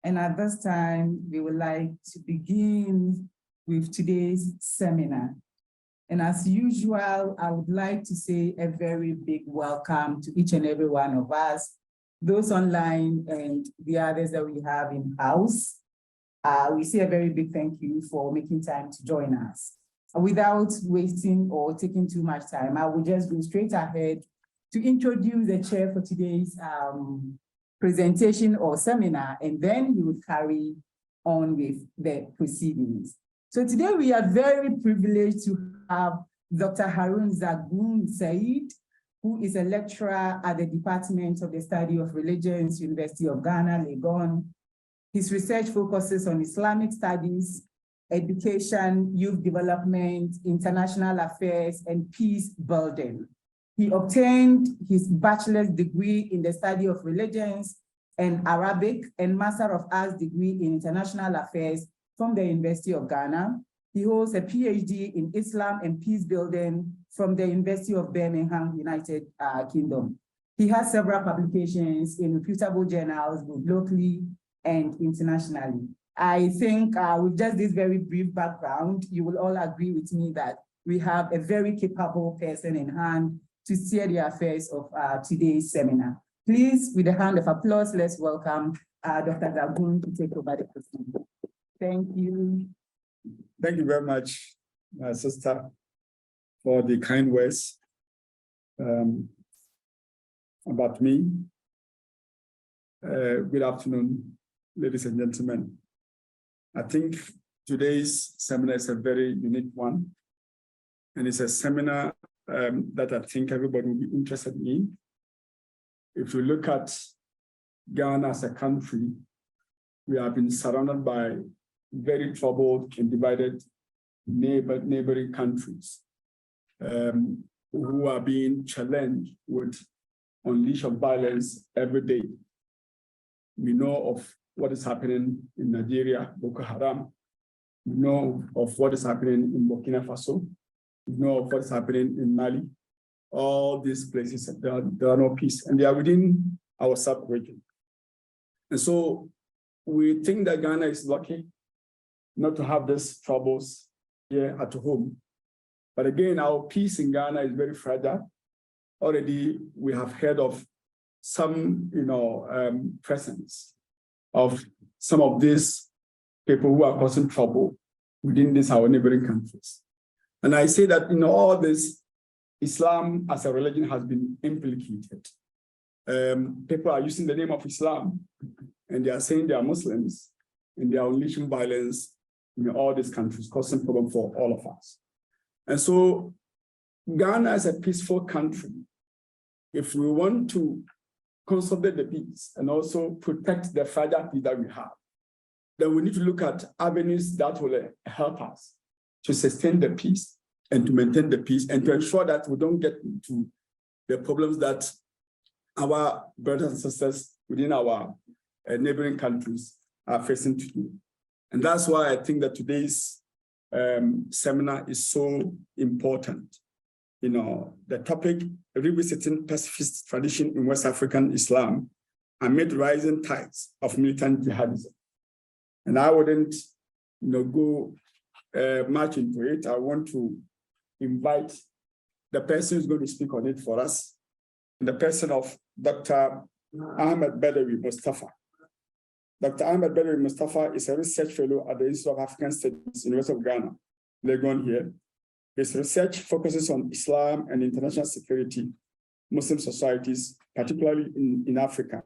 And at this time, we would like to begin with today's seminar. And as usual, I would like to say a very big welcome to each and every one of us, those online and the others that we have in-house. We say a very big thank you for making time to join us. Without wasting or taking too much time, I will just go straight ahead to introduce the chair for today's presentation or seminar, and then he would carry on with the proceedings. So today we are very privileged to have Dr. Haruna Zagoon-Sayeed, who is a lecturer at the Department of the Study of Religions, University of Ghana, Legon. His research focuses on Islamic studies, education, youth development, international affairs, and peace building. He obtained his bachelor's degree in the study of religions and Arabic and Master of Arts degree in international affairs from the University of Ghana. He holds a PhD in Islam and peace building from the University of Birmingham, United Kingdom. He has several publications in reputable journals, both locally and internationally. I think with just this very brief background, you will all agree with me that we have a very capable person in hand to steer the affairs of today's seminar. Please, with a hand of applause, let's welcome Dr. Zagoon to take over the proceedings. Thank you. Thank you very much, my sister, for the kind words about me. Good afternoon, ladies and gentlemen. I think today's seminar is a very unique one, and it's a seminar that I think everybody will be interested in. If you look at Ghana as a country, we have been surrounded by very troubled and divided neighboring countries who are being challenged with unleash of violence every day. We know of what is happening in Nigeria, Boko Haram. We know of what is happening in Burkina Faso. We know of what is happening in Mali. All these places, there are no peace, and they are within our sub-region. And so we think that Ghana is lucky not to have these troubles here at home. But again, our peace in Ghana is very fragile. Already, we have heard of some, presence of some of these people who are causing trouble within our neighboring countries. And I say that in all this, Islam as a religion has been implicated. People are using the name of Islam, and they are saying they are Muslims, and they are unleashing violence in all these countries, causing problem for all of us. And so Ghana is a peaceful country. If we want to consolidate the peace and also protect the fragile peace that we have, then we need to look at avenues that will help us to sustain the peace and to maintain the peace and to ensure that we don't get into the problems that our brothers and sisters within our neighboring countries are facing today. And that's why I think that today's seminar is so important. The topic, revisiting pacifist tradition in West African Islam amid rising tides of militant jihadism. And I wouldn't, go much into it. I want to invite the person who's going to speak on it for us, the person of Dr. Ahmed Badawi Mustapha. Dr. Ahmed Badawi Mustapha is a research fellow at the Institute of African Studies, University of Ghana, Legon here. His research focuses on Islam and international security, Muslim societies, particularly in Africa,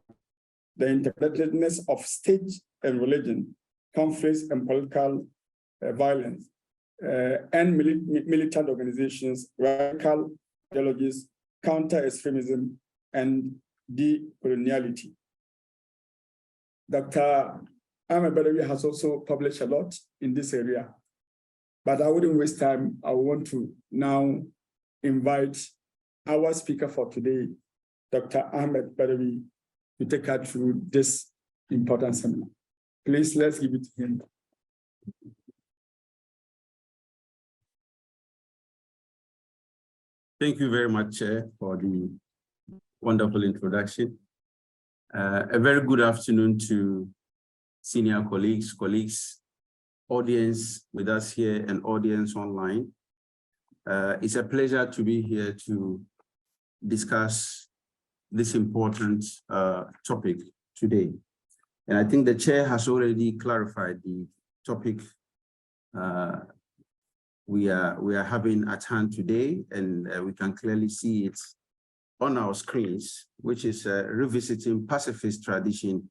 the interconnectedness of state and religion, conflicts and political violence, and militant organizations, radical ideologies, counter-extremism, and decoloniality. Dr. Ahmed Badawi has also published a lot in this area, but I wouldn't waste time. I want to now invite our speaker for today, Dr. Ahmed Badawi, to take us through this important seminar. Please, let's give it to him. Thank you very much, Chair, for the wonderful introduction. A very good afternoon to senior colleagues, audience with us here and audience online. It's a pleasure to be here to discuss this important topic today. And I think the chair has already clarified the topic we are having at hand today, and we can clearly see it on our screens, which is revisiting pacifist tradition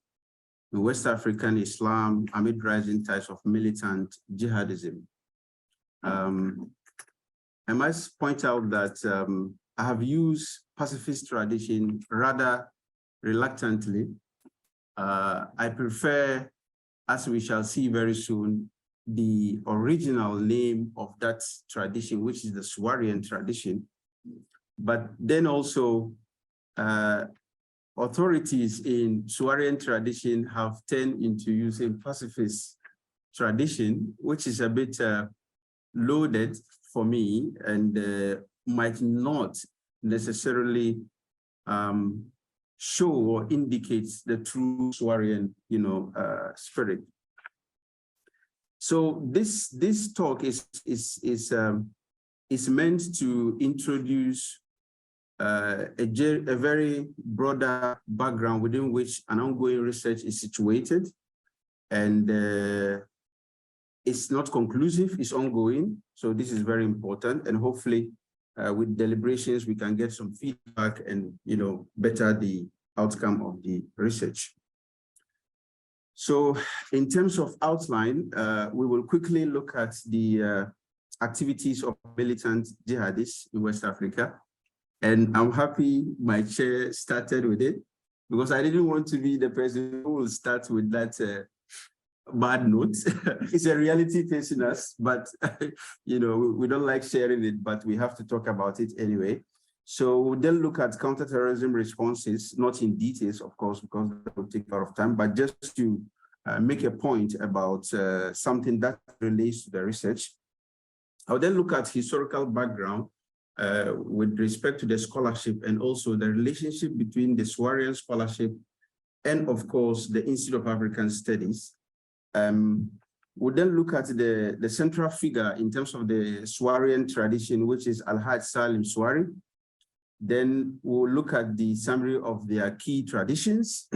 in West African Islam amid rising tides of militant jihadism. I must point out that I have used pacifist tradition rather reluctantly. I prefer, as we shall see very soon, the original name of that tradition, which is the Sawarian tradition. But then also, authorities in Sawarian tradition have turned into using pacifist tradition, which is a bit loaded for me and might not necessarily show or indicate the true Sawarian, spirit. So this talk is meant to introduce a very broader background within which an ongoing research is situated, and it's not conclusive, it's ongoing. So this is very important, and hopefully with deliberations, we can get some feedback and, better the outcome of the research. So in terms of outline, we will quickly look at the activities of militant jihadists in West Africa. And I'm happy my chair started with it, because I didn't want to be the person who will start with that bad note. It's a reality facing us, but we don't like sharing it, but we have to talk about it anyway. So we'll then look at counterterrorism responses, not in details, of course, because that will take a lot of time, but just to make a point about something that relates to the research. I'll then look at historical background with respect to the scholarship, and also the relationship between the Sawarian scholarship and, of course, the Institute of African Studies. We'll then look at the central figure in terms of the Sawarian tradition, which is Al-Haj Salim Sawari. Then we'll look at the summary of their key traditions.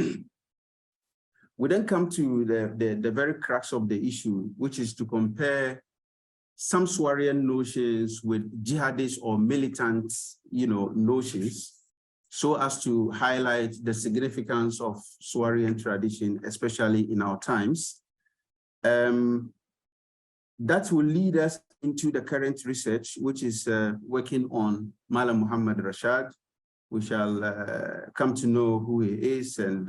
We then come to the very crux of the issue, which is to compare some Sawarian notions with jihadist or militant, notions, so as to highlight the significance of Sawarian tradition, especially in our times. That will lead us into the current research, which is working on Malam Muhammad Rashad. We shall come to know who he is and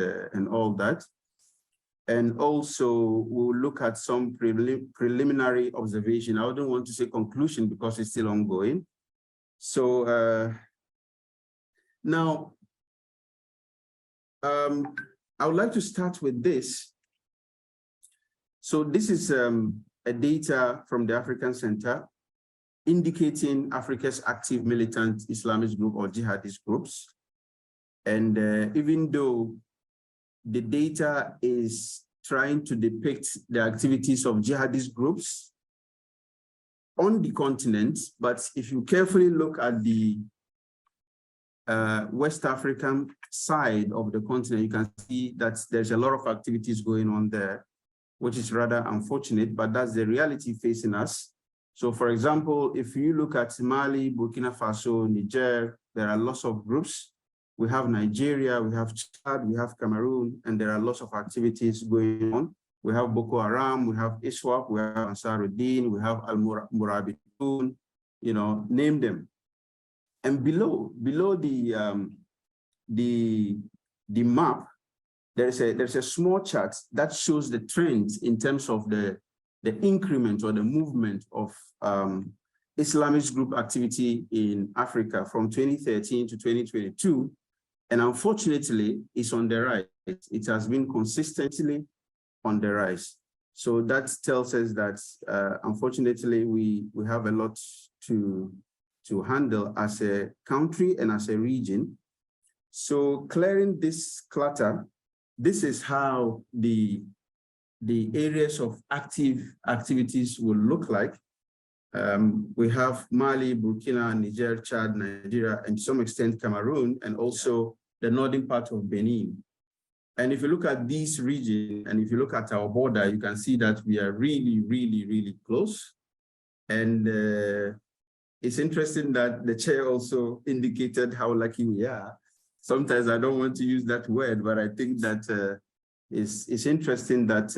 all that. And also we'll look at some preliminary observation. I don't want to say conclusion because it's still ongoing. So now, I would like to start with this. So this is a data from the African Center indicating Africa's active militant Islamist group or jihadist groups. And even though the data is trying to depict the activities of jihadist groups on the continent, but if you carefully look at the West African side of the continent, you can see that there's a lot of activities going on there, which is rather unfortunate, but that's the reality facing us. So for example, if you look at Mali, Burkina Faso, Niger, there are lots of groups. We have Nigeria, we have Chad, we have Cameroon, and there are lots of activities going on. We have Boko Haram, we have ISWAP, we have Ansaruddin, we have Al-Murabitun, name them. And below the map, there's a small chart that shows the trends in terms of the increment or the movement of Islamist group activity in Africa from 2013 to 2022. And unfortunately, it's on the rise. It has been consistently on the rise. So that tells us that, unfortunately, we have a lot to handle as a country and as a region. So clearing this clutter, this is how the the areas of active activities will look like. We have Mali, Burkina, Niger, Chad, Nigeria, and to some extent Cameroon, and also the northern part of Benin. And if you look at this region, and if you look at our border, you can see that we are really, really, really close. And it's interesting that the chair also indicated how lucky we are. Sometimes I don't want to use that word, but I think that it's interesting that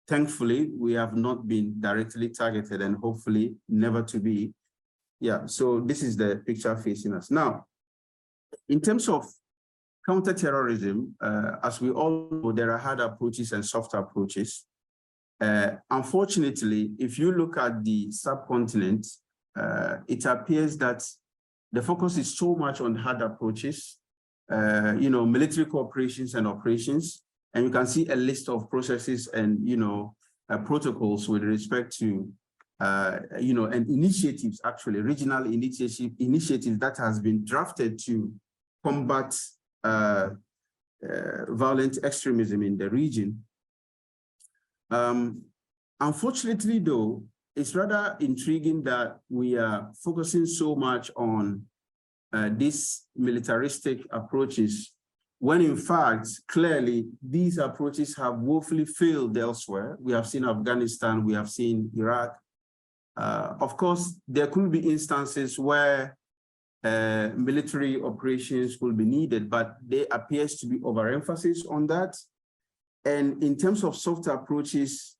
thankfully we have not been directly targeted, and hopefully never to be. Yeah, so this is the picture facing us. Now, in terms of counterterrorism, as we all know, there are hard approaches and soft approaches. Unfortunately, if you look at the subcontinent, it appears that the focus is so much on hard approaches, military cooperations and operations, and you can see a list of processes and protocols with respect to and initiatives, actually regional initiatives that has been drafted to combat violent extremism in the region. Unfortunately, though, it's rather intriguing that we are focusing so much on these militaristic approaches, when in fact, clearly, these approaches have woefully failed elsewhere. We have seen Afghanistan, we have seen Iraq. Of course, there could be instances where military operations will be needed, but there appears to be overemphasis on that. And in terms of soft approaches,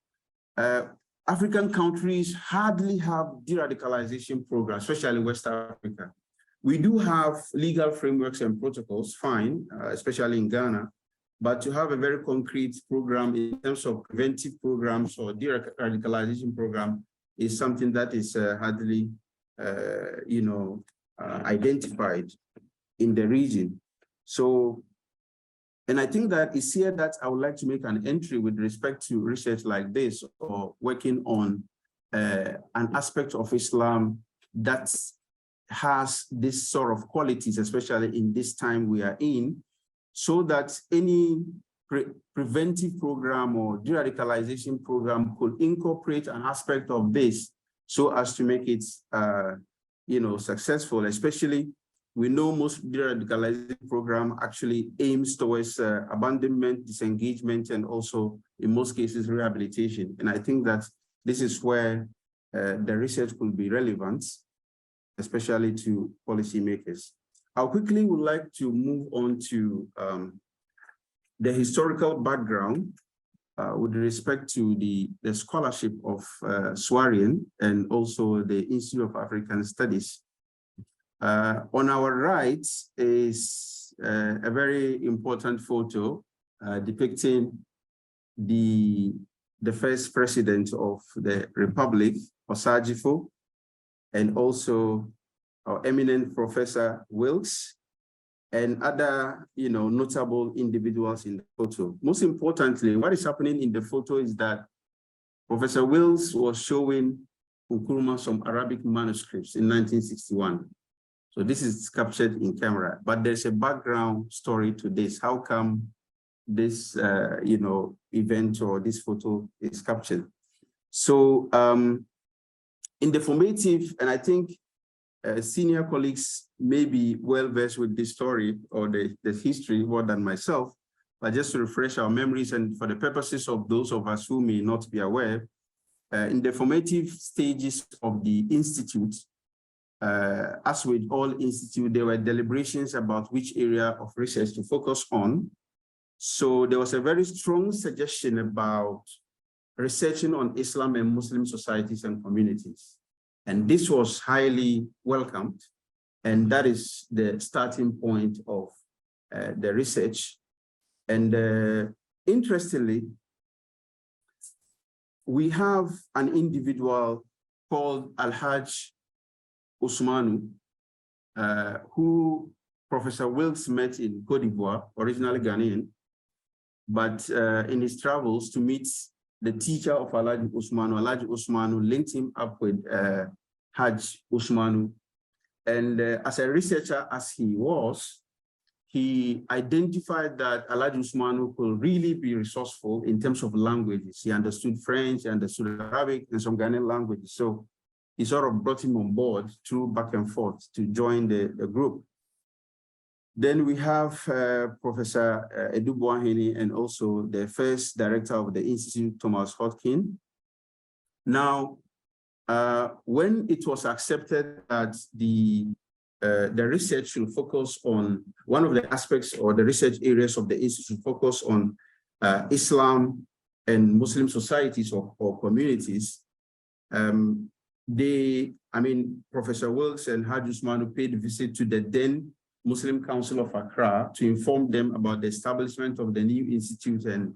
African countries hardly have de-radicalization programs, especially West Africa. We do have legal frameworks and protocols, fine, especially in Ghana, but to have a very concrete program in terms of preventive programs or de-radicalization program is something that is hardly, identified in the region. So, and I think that it's here that I would like to make an entry with respect to research like this, or working on an aspect of Islam that has this sort of qualities, especially in this time we are in, so that any preventive program or de-radicalization program could incorporate an aspect of this so as to make it successful. Especially, we know most de-radicalization program actually aims towards abandonment, disengagement, and also in most cases rehabilitation. And I think that this is where the research will be relevant, especially to policymakers. I quickly would like to move on to the historical background with respect to the scholarship of Swarian and also the Institute of African Studies. On our right is a very important photo depicting the first president of the Republic, Osajifo, and also our eminent Professor Wilkes, and other, notable individuals in the photo. Most importantly, what is happening in the photo is that Professor Wilkes was showing Nkrumah some Arabic manuscripts in 1961. So this is captured in camera, but there's a background story to this. How come this, event or this photo is captured? So in the formative, and I think senior colleagues may be well-versed with this story or the history more than myself, but just to refresh our memories and for the purposes of those of us who may not be aware, in the formative stages of the institute, as with all institutes, there were deliberations about which area of research to focus on. So there was a very strong suggestion about researching on Islam and Muslim societies and communities. And this was highly welcomed. And that is the starting point of the research. And interestingly, we have an individual called Al-Hajj Usmanu, who Professor Wilkes met in Cote d'Ivoire, originally Ghanaian, but in his travels to meet the teacher of Alhaji Usmanu linked him up with Hajj Usmanu. And as a researcher as he was, he identified that Alhaji Usmanu could really be resourceful in terms of languages. He understood French, he understood Arabic, and some Ghanaian languages. So he sort of brought him on board through back and forth to join the group. Then we have Professor Edu Boahene, and also the first director of the Institute, Thomas Hodgkin. Now, when it was accepted that the research should focus on one of the aspects or the research areas of the institute focus on Islam and Muslim societies or communities, Professor Wilkes and Haji Usmanu paid a visit to the then Muslim Council of Accra to inform them about the establishment of the new institute and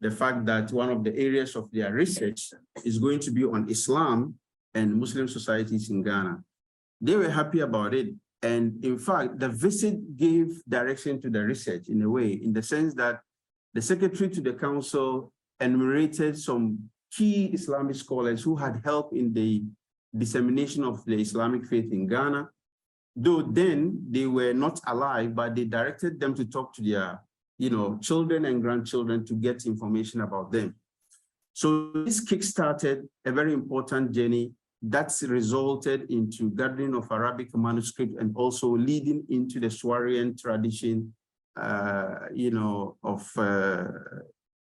the fact that one of the areas of their research is going to be on Islam and Muslim societies in Ghana. They were happy about it. And in fact, the visit gave direction to the research in a way, in the sense that the secretary to the council enumerated some key Islamic scholars who had helped in the dissemination of the Islamic faith in Ghana. Though then they were not alive, but they directed them to talk to their children and grandchildren to get information about them. So this kickstarted a very important journey that's resulted into gathering of Arabic manuscript and also leading into the Swarian tradition, of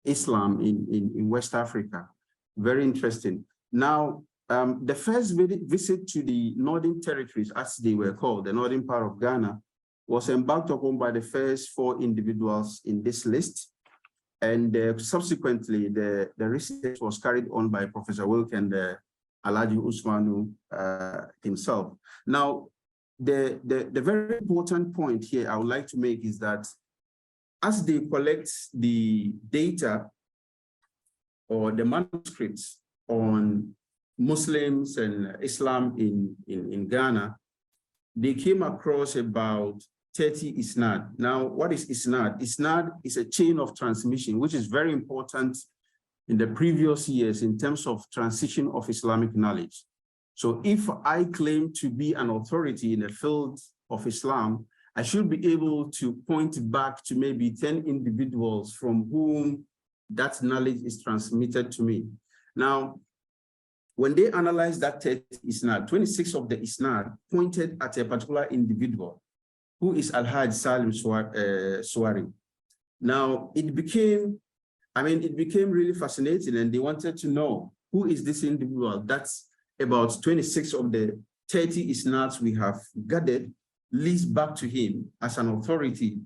Islam in West Africa. Very interesting. Now, the first visit to the Northern Territories, as they were called, the northern part of Ghana, was embarked upon by the first 4 individuals in this list. And subsequently, the research was carried on by Professor Wilk and Alhaji Usmanu himself. Now, the very important point here I would like to make is that as they collect the data or the manuscripts on Muslims and Islam in Ghana, they came across about 30 isnad. Now, what is isnad? Isnad is a chain of transmission, which is very important in the previous years in terms of transition of Islamic knowledge. So if I claim to be an authority in the field of Islam, I should be able to point back to maybe 10 individuals from whom that knowledge is transmitted to me. Now, when they analyzed that 30 isnad, 26 of the isnad pointed at a particular individual, who is Alhaj Salim Swari. Now, it became really fascinating, and they wanted to know who is this individual. That's about 26 of the 30 isnads we have gathered leads back to him as an authority,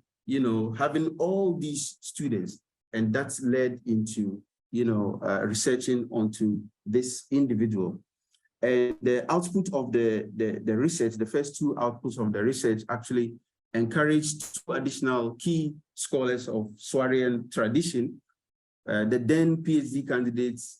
having all these students, and that's led into, researching onto this individual. And the output of the research, the first 2 outputs of the research actually encouraged 2 additional key scholars of Swarian tradition, the then PhD candidates,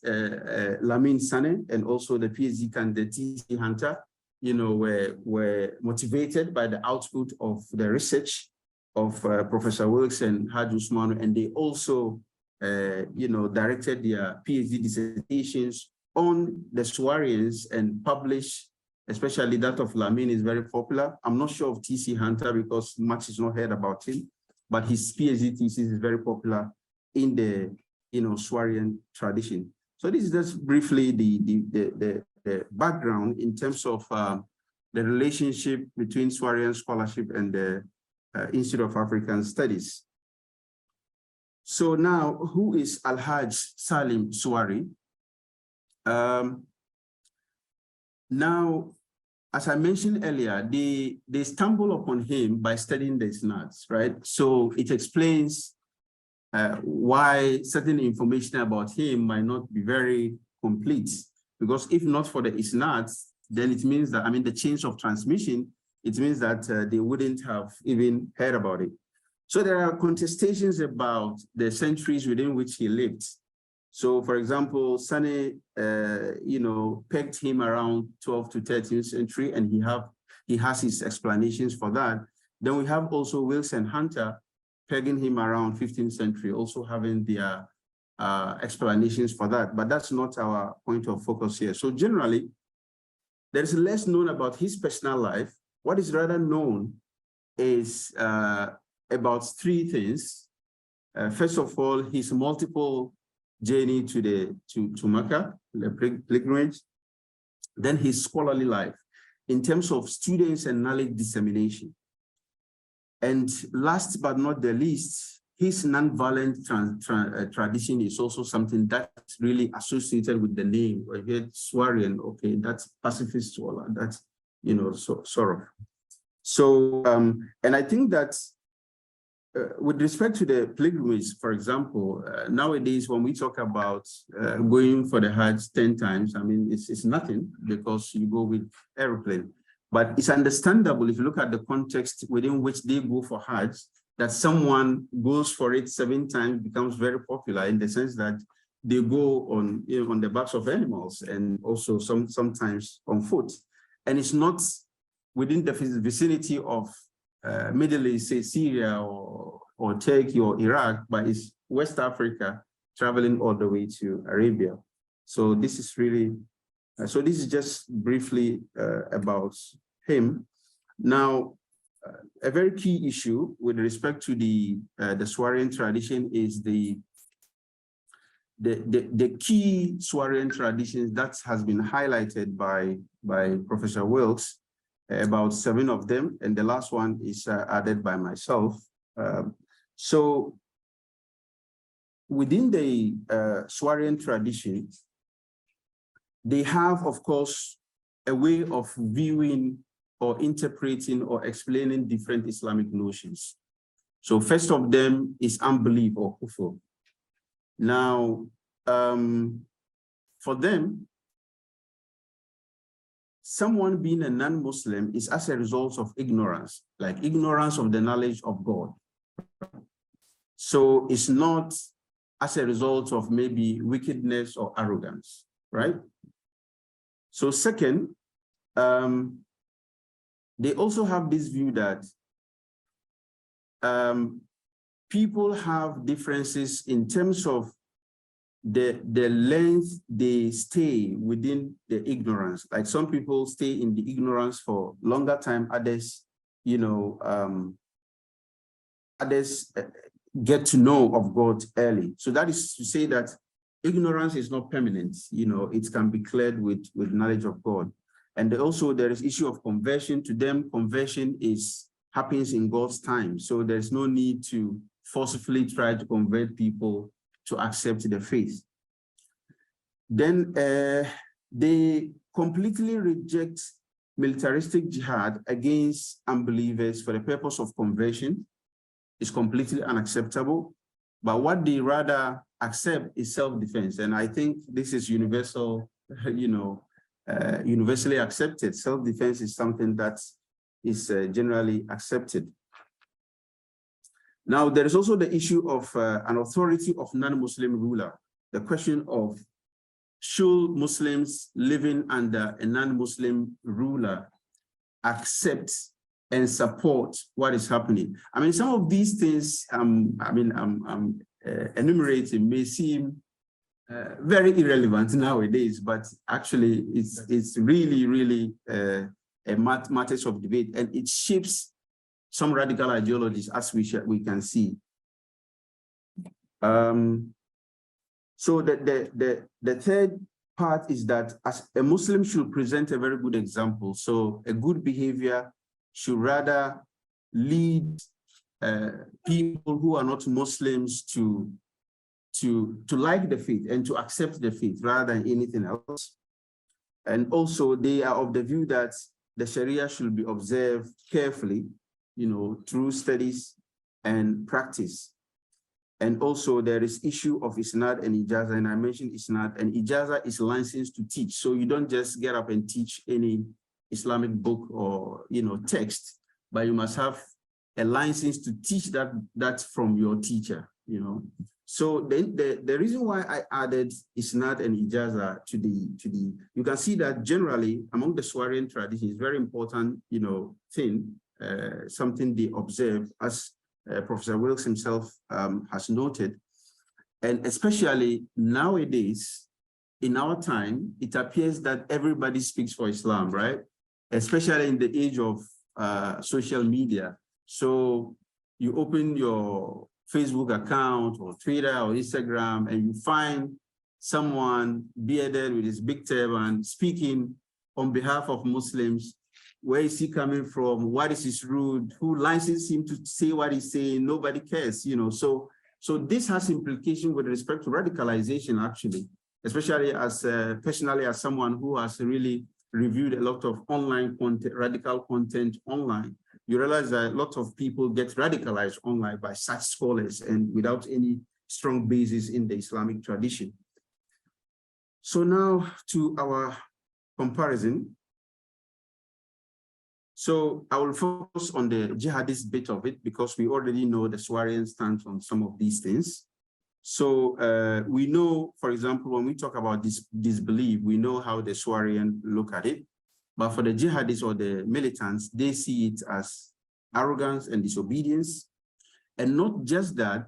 Lamin Sane, and also the PhD candidate T.C. Hunter, were motivated by the output of the research of Professor Wilkes and Haji Usmanu, and they also, directed their PhD dissertations on the Swarians and published, especially that of Lamin is very popular. I'm not sure of T.C. Hunter because much is not heard about him, but his PhD thesis is very popular in the Swarian tradition. So this is just briefly the background in terms of the relationship between Swarian scholarship and the Institute of African Studies. So now, who is Alhaj Salim Swari? Now, as I mentioned earlier, they stumble upon him by studying the isnads, right? So it explains why certain information about him might not be very complete, because if not for the isnads, then it means that, the chains of transmission, it means that they wouldn't have even heard about it. So there are contestations about the centuries within which he lived. So for example, Sane, pegged him around 12th to 13th century, and he has his explanations for that. Then we have also Wilkes and Hunter pegging him around 15th century, also having their explanations for that, but that's not our point of focus here. So generally, there is less known about his personal life. What is rather known is about three things. First of all, his multiple journey to Mecca, the pilgrimage, then his scholarly life in terms of students and knowledge dissemination. And last but not the least, his nonviolent tradition is also something that's really associated with the name. I heard Swarian, okay, that's pacifist, or that's, you know, sort of. So, and I think that with respect to the pilgrimage, for example, nowadays when we talk about going for the Hajj 10 times, I mean, it's nothing because you go with airplane. But it's understandable if you look at the context within which they go for Hajj, that someone goes for it 7 times becomes very popular in the sense that they go on, you know, on the backs of animals and also sometimes on foot. And it's not within the vicinity of Middle East, say Syria or Turkey or Iraq, but it's West Africa traveling all the way to Arabia. So this is really, so this is just briefly about him. Now, a very key issue with respect to the Swarian tradition is the key Swarian traditions that has been highlighted by Professor Wilkes, about 7 of them, and the last one is added by myself. So within the Swarian tradition, they have, of course, a way of viewing or interpreting or explaining different Islamic notions. So first of them is unbelief or kufr. Now, for them, someone being a non-Muslim is as a result of ignorance, like ignorance of the knowledge of God. So it's not as a result of maybe wickedness or arrogance, right? So second, they also have this view that people have differences in terms of the length they stay within the ignorance. Like some people stay in the ignorance for longer time, others, you know, others get to know of God early. So that is to say that ignorance is not permanent, you know, it can be cleared with knowledge of God. And also there is issue of conversion. To them, conversion happens in God's time. So there's no need to forcefully try to convert people to accept the faith. Then they completely reject militaristic jihad against unbelievers for the purpose of conversion. It's completely unacceptable. But what they rather accept is self-defense. And I think this is universal, you know, universally accepted. Self-defense is something that is generally accepted. Now, there is also the issue of an authority of non-Muslim ruler. The question of, should Muslims living under a non-Muslim ruler accept and support what is happening? I mean, some of these things, I'm enumerating may seem very irrelevant nowadays, but actually it's really, really a matters of debate, and it shapes some radical ideologies, as we can see. So the third part is that as a Muslim should present a very good example. So a good behavior should rather lead people who are not Muslims to like the faith and to accept the faith rather than anything else. And also they are of the view that the Sharia should be observed carefully, you know, through studies and practice. And also there is issue of isnad and ijaza, and I mentioned isnad, and ijaza is licensed to teach. So you don't just get up and teach any Islamic book or, you know, text, but you must have a license to teach that from your teacher, you know. So the reason why I added isnad and ijaza to the you can see that generally among the Swarian tradition is very important, you know, thing, something they observe, as Professor Wilkes himself has noted. And especially nowadays, in our time, it appears that everybody speaks for Islam, right? Especially in the age of social media. So you open your Facebook account or Twitter or Instagram and you find someone bearded with his big turban speaking on behalf of Muslims. Where is he coming from? What is his route? Who licenses him to say what he's saying? Nobody cares, you know. So this has implication with respect to radicalization, actually, especially as personally as someone who has really reviewed a lot of online content, radical content online. You realize that a lot of people get radicalized online by such scholars and without any strong basis in the Islamic tradition. So now to our comparison. So I will focus on the jihadist bit of it because we already know the Swarian stance on some of these things. So we know, for example, when we talk about disbelief, we know how the Swarian look at it. But for the jihadists or the militants, they see it as arrogance and disobedience. And not just that,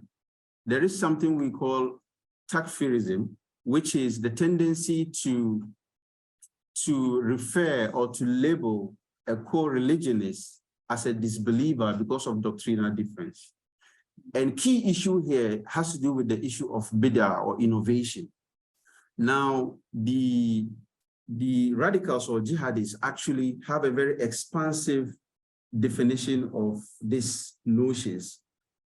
there is something we call takfirism, which is the tendency to refer or to label a co-religionist as a disbeliever because of doctrinal difference. And key issue here has to do with the issue of bid'ah or innovation. Now, the radicals or jihadists actually have a very expansive definition of these notions,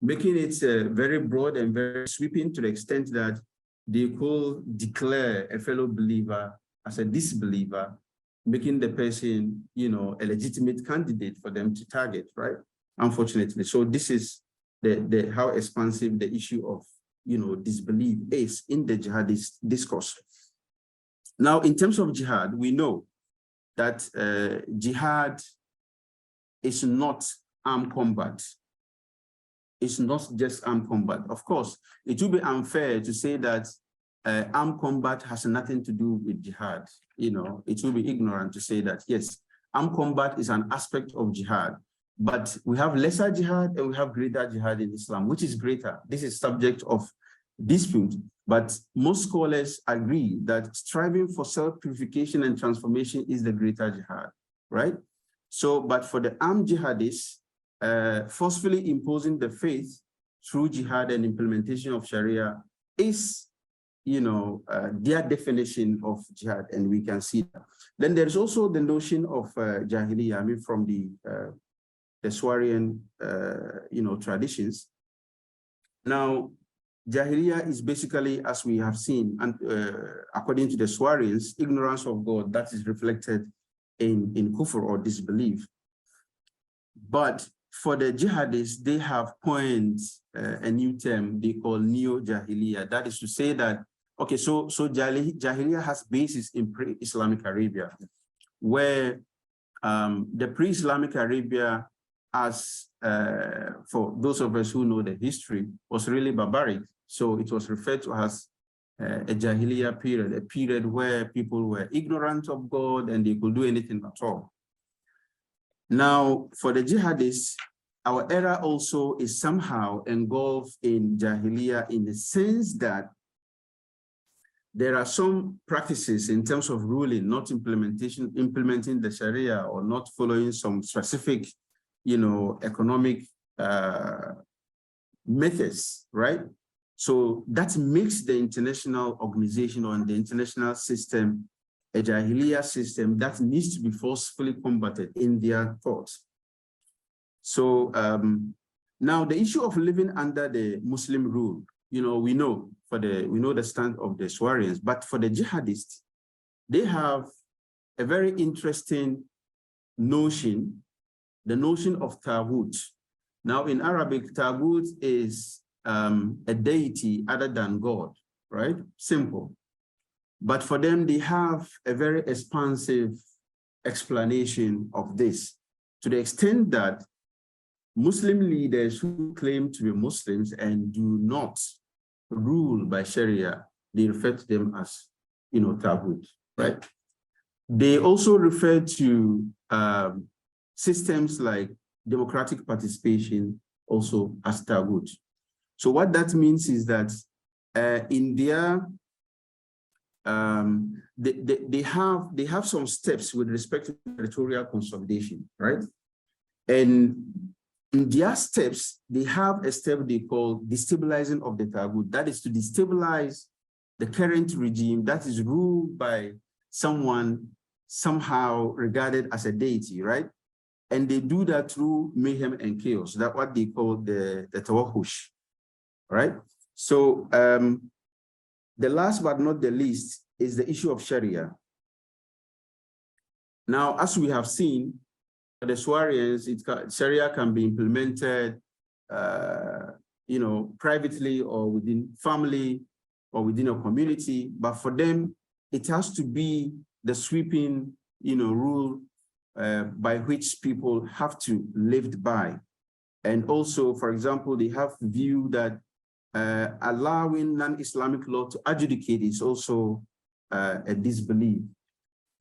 making it very broad and very sweeping to the extent that they could declare a fellow believer as a disbeliever, making the person, you know, a legitimate candidate for them to target, right? Unfortunately. So this is how expansive the issue of, you know, disbelief is in the jihadist discourse. Now, in terms of jihad, we know that jihad is not armed combat. It's not just armed combat. Of course, it would be unfair to say that armed combat has nothing to do with jihad. You know, it will be ignorant to say that, yes, armed combat is an aspect of jihad, but we have lesser jihad and we have greater jihad in Islam. Which is greater? This is subject of dispute, but most scholars agree that striving for self-purification and transformation is the greater jihad, right? So, but for the armed jihadists, forcefully imposing the faith through jihad and implementation of Sharia is, you know, their definition of jihad, and we can see that. Then there's also the notion of Jahiliyyah, I mean, from the Swarian, you know, traditions. Now, Jahiliyyah is basically, as we have seen, and according to the Swarians, ignorance of God that is reflected in kufr or disbelief. But for the jihadists, they have coined a new term they call neo-Jahiliyyah. That is to say that, okay, so Jahiliyyah has basis in pre-Islamic Arabia, where the pre-Islamic Arabia, as for those of us who know the history, was really barbaric. So it was referred to as a Jahiliyyah period, a period where people were ignorant of God and they could do anything at all. Now, for the jihadists, our era also is somehow engulfed in Jahiliyyah in the sense that there are some practices in terms of ruling, not implementing the Sharia or not following some specific, you know, economic methods, right? So that makes the international organization or the international system a Jahiliyyah system that needs to be forcefully combated in their thoughts. So now the issue of living under the Muslim rule, you know, we know the stand of the Swarians, but for the jihadists, they have a very interesting notion, the notion of Taghut. Now in Arabic, Taghut is a deity other than God, right? Simple. But for them, they have a very expansive explanation of this, to the extent that Muslim leaders who claim to be Muslims and do not rule by Sharia, they refer to them as, you know, Taghut, right? They also refer to systems like democratic participation also as Taghut. So what that means is that in their they have some steps with respect to territorial consolidation, right? And in their steps, they have a step they call destabilizing of the Taghut. That is to destabilize the current regime that is ruled by someone somehow regarded as a deity, right? And they do that through mayhem and chaos. That's what they call the tawahush, right? So the last but not the least is the issue of Sharia. Now, as we have seen, the Swarians, Sharia can be implemented, privately or within family or within a community. But for them, it has to be the sweeping, rule by which people have to live by. And also, for example, they have view that allowing non-Islamic law to adjudicate is also a disbelief.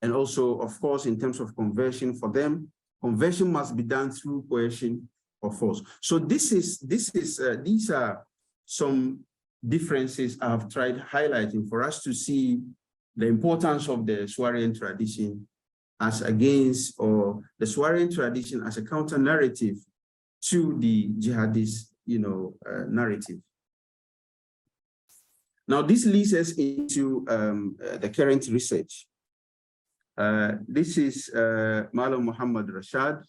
And also, of course, in terms of conversion for them, conversion must be done through coercion or force. So these are some differences I've tried highlighting for us to see the importance of the Swarian tradition as against, or the Swarian tradition as a counter narrative to the jihadist, narrative. Now, this leads us into the current research. This is Malam Muhammad Rashad.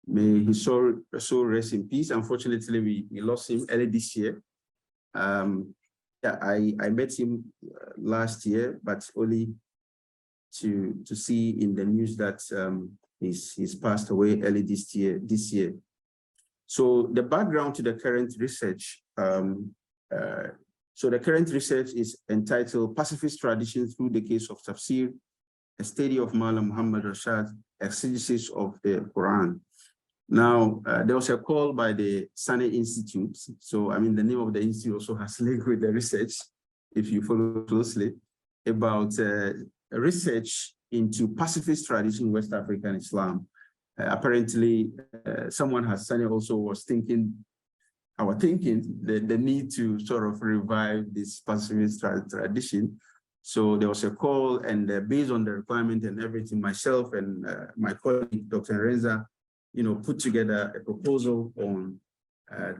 May his soul rest in peace. Unfortunately, we lost him early this year. I met him last year, but only to see in the news that he's passed away early this year. So the background to the current research, so the current research is entitled Pacifist Tradition Through the Case of Tafsir, a study of Malam Muhammad Rashad, exegesis of the Quran. Now, there was a call by the Sane Institute. So, the name of the institute also has linked with the research, if you follow closely, about research into pacifist tradition in West African Islam. Apparently, someone has, Sane also was thinking the need to sort of revive this pacifist tradition. So there was a call, and based on the requirement and everything, myself and my colleague, Dr. Renza, put together a proposal on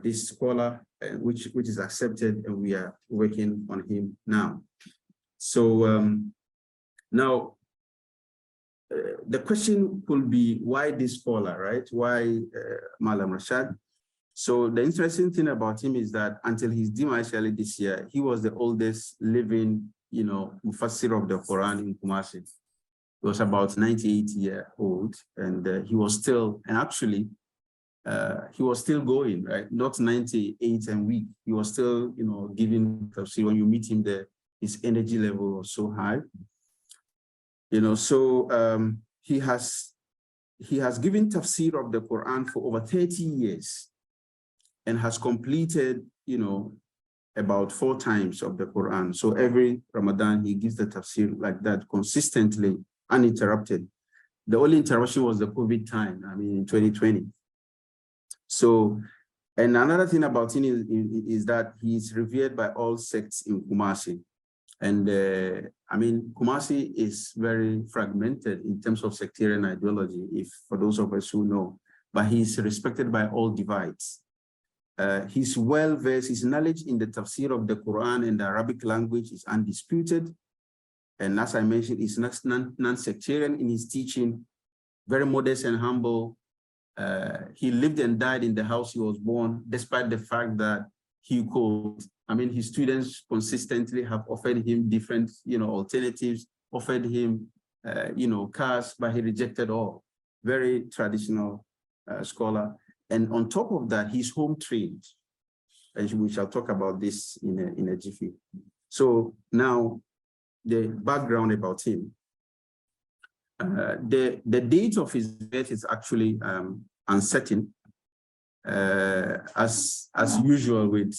this scholar, which is accepted, and we are working on him now. So now, the question could be, why this scholar, right? Why Malam Rashad? So the interesting thing about him is that until his demise early this year, he was the oldest living, Mufassir of the Quran in Kumasi. He was about 98 years old, and he was still, and actually, he was still going, right? Not 98 and weak. He was still, giving tafsir. When you meet him there, his energy level was so high. So he has given tafsir of the Quran for over 30 years and has completed, about 4 times of the Quran. So every Ramadan, he gives the tafsir like that consistently, uninterrupted. The only interruption was the COVID time, in 2020. So, and another thing about him is that he's revered by all sects in Kumasi. And Kumasi is very fragmented in terms of sectarian ideology, for those of us who know, but he's respected by all divides. He's well-versed, his knowledge in the tafsir of the Quran and the Arabic language is undisputed. And as I mentioned, he's non-sectarian in his teaching, very modest and humble. He lived and died in the house he was born, despite the fact that he could, his students consistently have offered him different, alternatives, offered him, cars, but he rejected all. Very traditional scholar. And on top of that, he's home trained. And we shall talk about this in a jiffy. So now, the background about him. The date of his death is actually uncertain, as usual with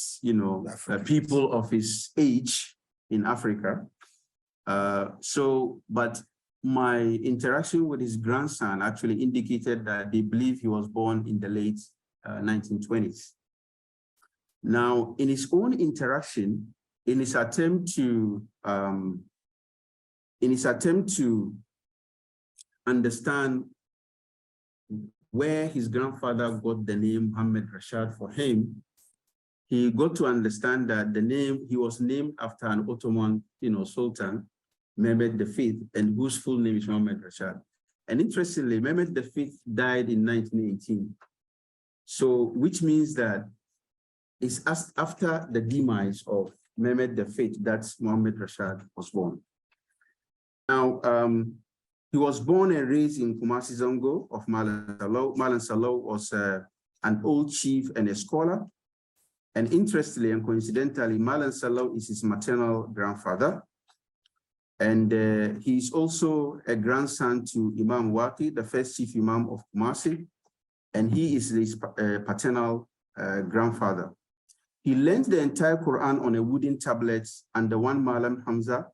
people of his age in Africa. But my interaction with his grandson actually indicated that they believe he was born in the late 1920s. Now, in his own interaction, in his attempt to understand where his grandfather got the name Muhammad Rashad for him, he got to understand that the name, he was named after an Ottoman, Sultan, Mehmed V, and whose full name is Muhammad Rashad. And interestingly, Mehmed V died in 1918. So, which means that it's after the demise of Mehmed V that Muhammad Rashad was born. Now, he was born and raised in Kumasi Zongo of Malam Salou. Malam Salou was an old chief and a scholar. And interestingly and coincidentally, Malam Salou is his maternal grandfather. And he's also a grandson to Imam Waki, the first chief imam of Kumasi. And he is his paternal grandfather. He learned the entire Quran on a wooden tablet under one Malam Hamza.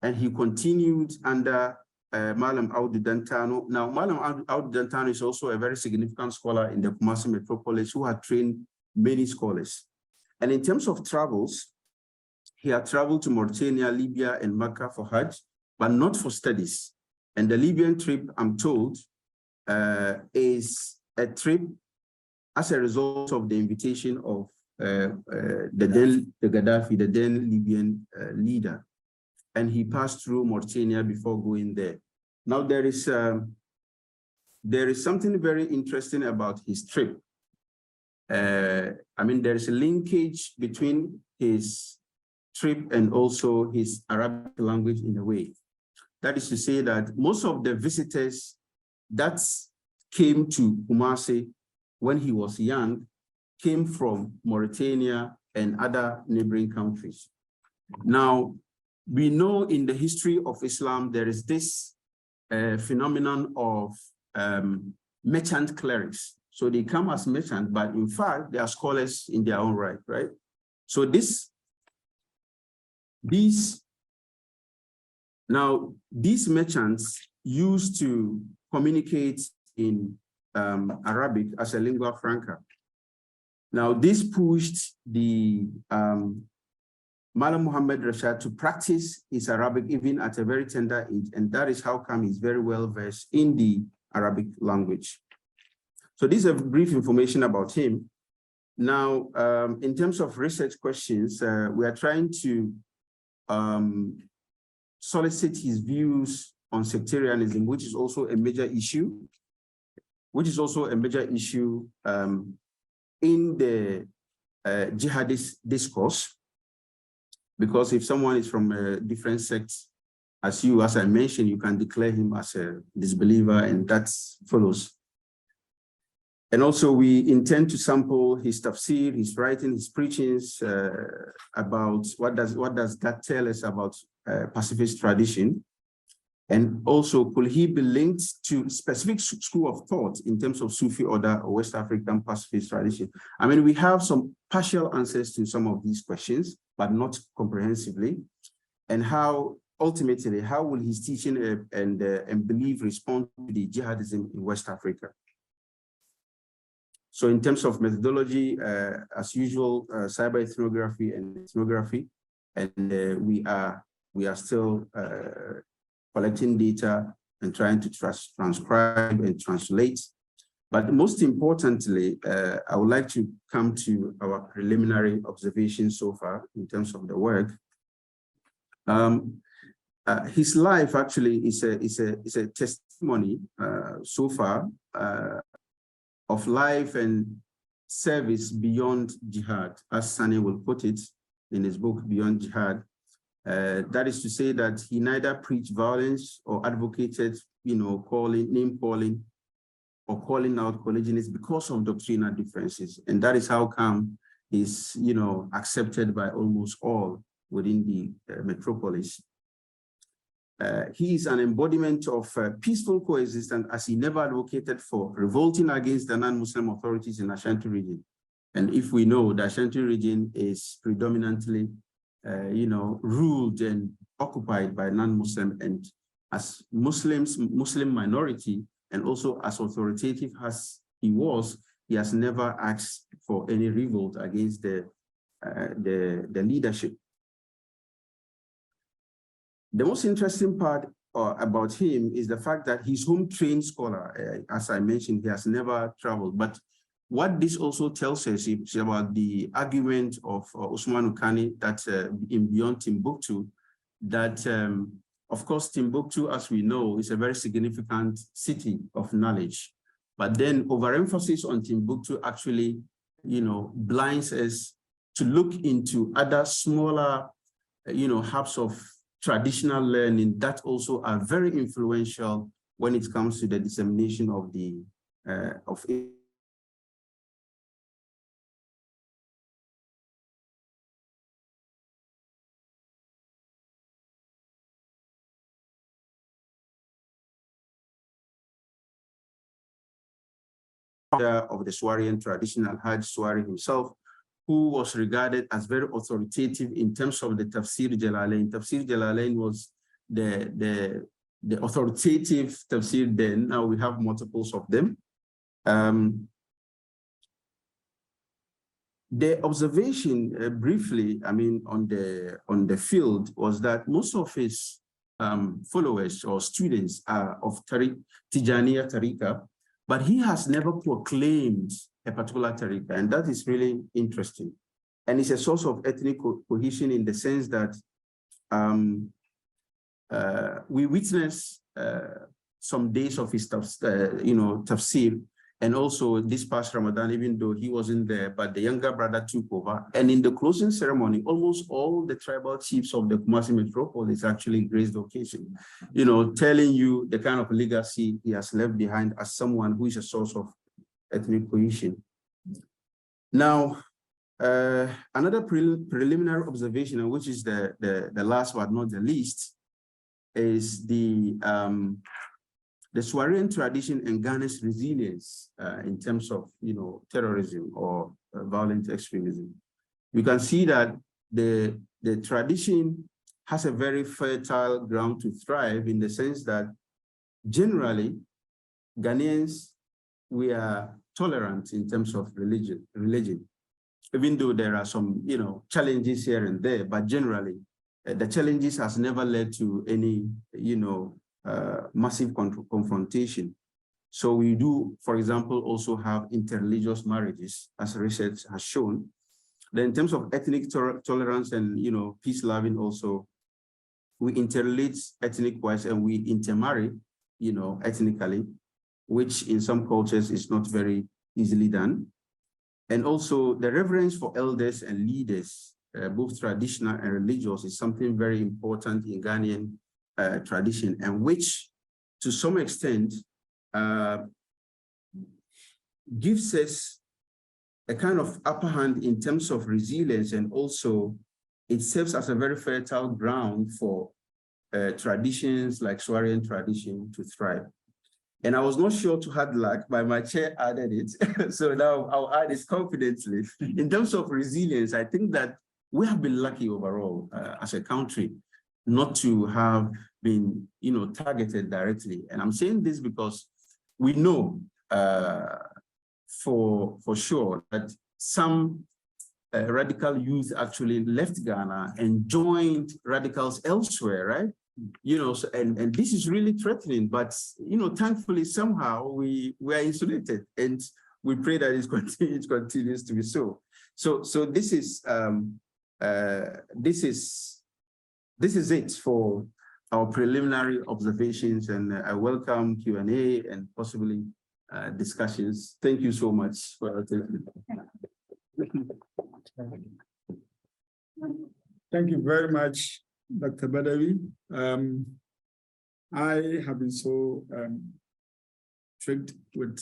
And he continued under Malam Audu Dantano. Now, Malam Audu Dantano is also a very significant scholar in the Kumasi metropolis who had trained many scholars. And in terms of travels, he had traveled to Mauritania, Libya, and Mecca for Hajj, but not for studies. And the Libyan trip, I'm told, is a trip as a result of the invitation of the Gaddafi, the then Libyan leader. And he passed through Mauritania before going there. Now, there is something very interesting about his trip. I mean, there is a linkage between his trip and also his Arabic language in a way. That is to say that most of the visitors that came to Kumasi when he was young came from Mauritania and other neighboring countries. Now, we know in the history of Islam, there is this phenomenon of merchant clerics. So they come as merchants, but in fact, they are scholars in their own right, right? So these merchants used to communicate in Arabic as a lingua franca. Now, this pushed the Malam Muhammad Rashad to practice his Arabic even at a very tender age, and that is how come he's very well versed in the Arabic language. So this is a brief information about him. Now, in terms of research questions, we are trying to solicit his views on sectarianism, which is also a major issue, in the jihadist discourse. Because if someone is from a different sect, as I mentioned, you can declare him as a disbeliever, and that follows. And also, we intend to sample his tafsir, his writing, his preachings about what does that tell us about pacifist tradition. And also, could he be linked to specific school of thought in terms of Sufi order or West African pacifist tradition? I mean, we have some partial answers to some of these questions, but not comprehensively. And how will his teaching and belief respond to the jihadism in West Africa? So in terms of methodology, as usual, cyber ethnography and ethnography, and we are still collecting data and trying to transcribe and translate. But most importantly, I would like to come to our preliminary observations so far in terms of the work. His life actually is a testimony so far of life and service beyond jihad, as Sani will put it in his book, Beyond Jihad. That is to say that he neither preached violence or advocated, name calling or calling out collegians because of doctrinal differences. And that is how come he's, accepted by almost all within the metropolis. He is an embodiment of peaceful coexistence, as he never advocated for revolting against the non-Muslim authorities in Ashanti region. And if we know the Ashanti region is predominantly, ruled and occupied by non-Muslim, and as Muslim minority, and also as authoritative as he was, he has never asked for any revolt against the leadership. The most interesting part about him is the fact that he's home-trained scholar. As I mentioned, he has never traveled. But what this also tells us is about the argument of Usman Ukani that in Beyond Timbuktu, that of course, Timbuktu, as we know, is a very significant city of knowledge. But then overemphasis on Timbuktu actually, blinds us to look into other smaller, hubs of traditional learning that also are very influential when it comes to the dissemination of the of the Swarian tradition, Al-Hajj Swari himself, who was regarded as very authoritative in terms of the Tafsir Jalalain. Tafsir Jalalain was the authoritative tafsir then. Now we have multiples of them. The observation briefly, on the field was that most of his followers or students are of Tijaniya Tariqa, but he has never proclaimed a particular tariqa, and that is really interesting. And it's a source of ethnic cohesion in the sense that we witness some days of his tafsir, and also this past Ramadan, even though he wasn't there, but the younger brother took over. And in the closing ceremony, almost all the tribal chiefs of the Kumasi metropolis actually graced the occasion, telling you the kind of legacy he has left behind as someone who is a source of ethnic cohesion. Now, another preliminary observation, which is the last but not the least, is the Swarian tradition and Ghana's resilience in terms of, terrorism or violent extremism. You can see that the tradition has a very fertile ground to thrive in the sense that generally Ghanaians, we are tolerant in terms of religion, even though there are some, challenges here and there, but generally the challenges has never led to any, massive confrontation. So we do, for example, also have interreligious marriages, as research has shown. Then in terms of ethnic tolerance and, peace loving also, we interrelate ethnic-wise and we intermarry, ethnically, which in some cultures is not very easily done. And also the reverence for elders and leaders, both traditional and religious, is something very important in Ghanaian tradition, and which to some extent gives us a kind of upper hand in terms of resilience, and also it serves as a very fertile ground for traditions like Swarian tradition to thrive. And I was not sure to have luck, but my chair added it. So now I'll add it confidently. In terms of resilience, I think that we have been lucky overall as a country not to have been, targeted directly. And I'm saying this because we know for sure that some radical youth actually left Ghana and joined radicals elsewhere, right? So, and this is really threatening, but, thankfully somehow we are insulated, and we pray that it continues to be so. So this is it for our preliminary observations, and I welcome Q&A and possibly discussions. Thank you so much for your attention. Thank you very much, Dr. Badawi. I have been so intrigued with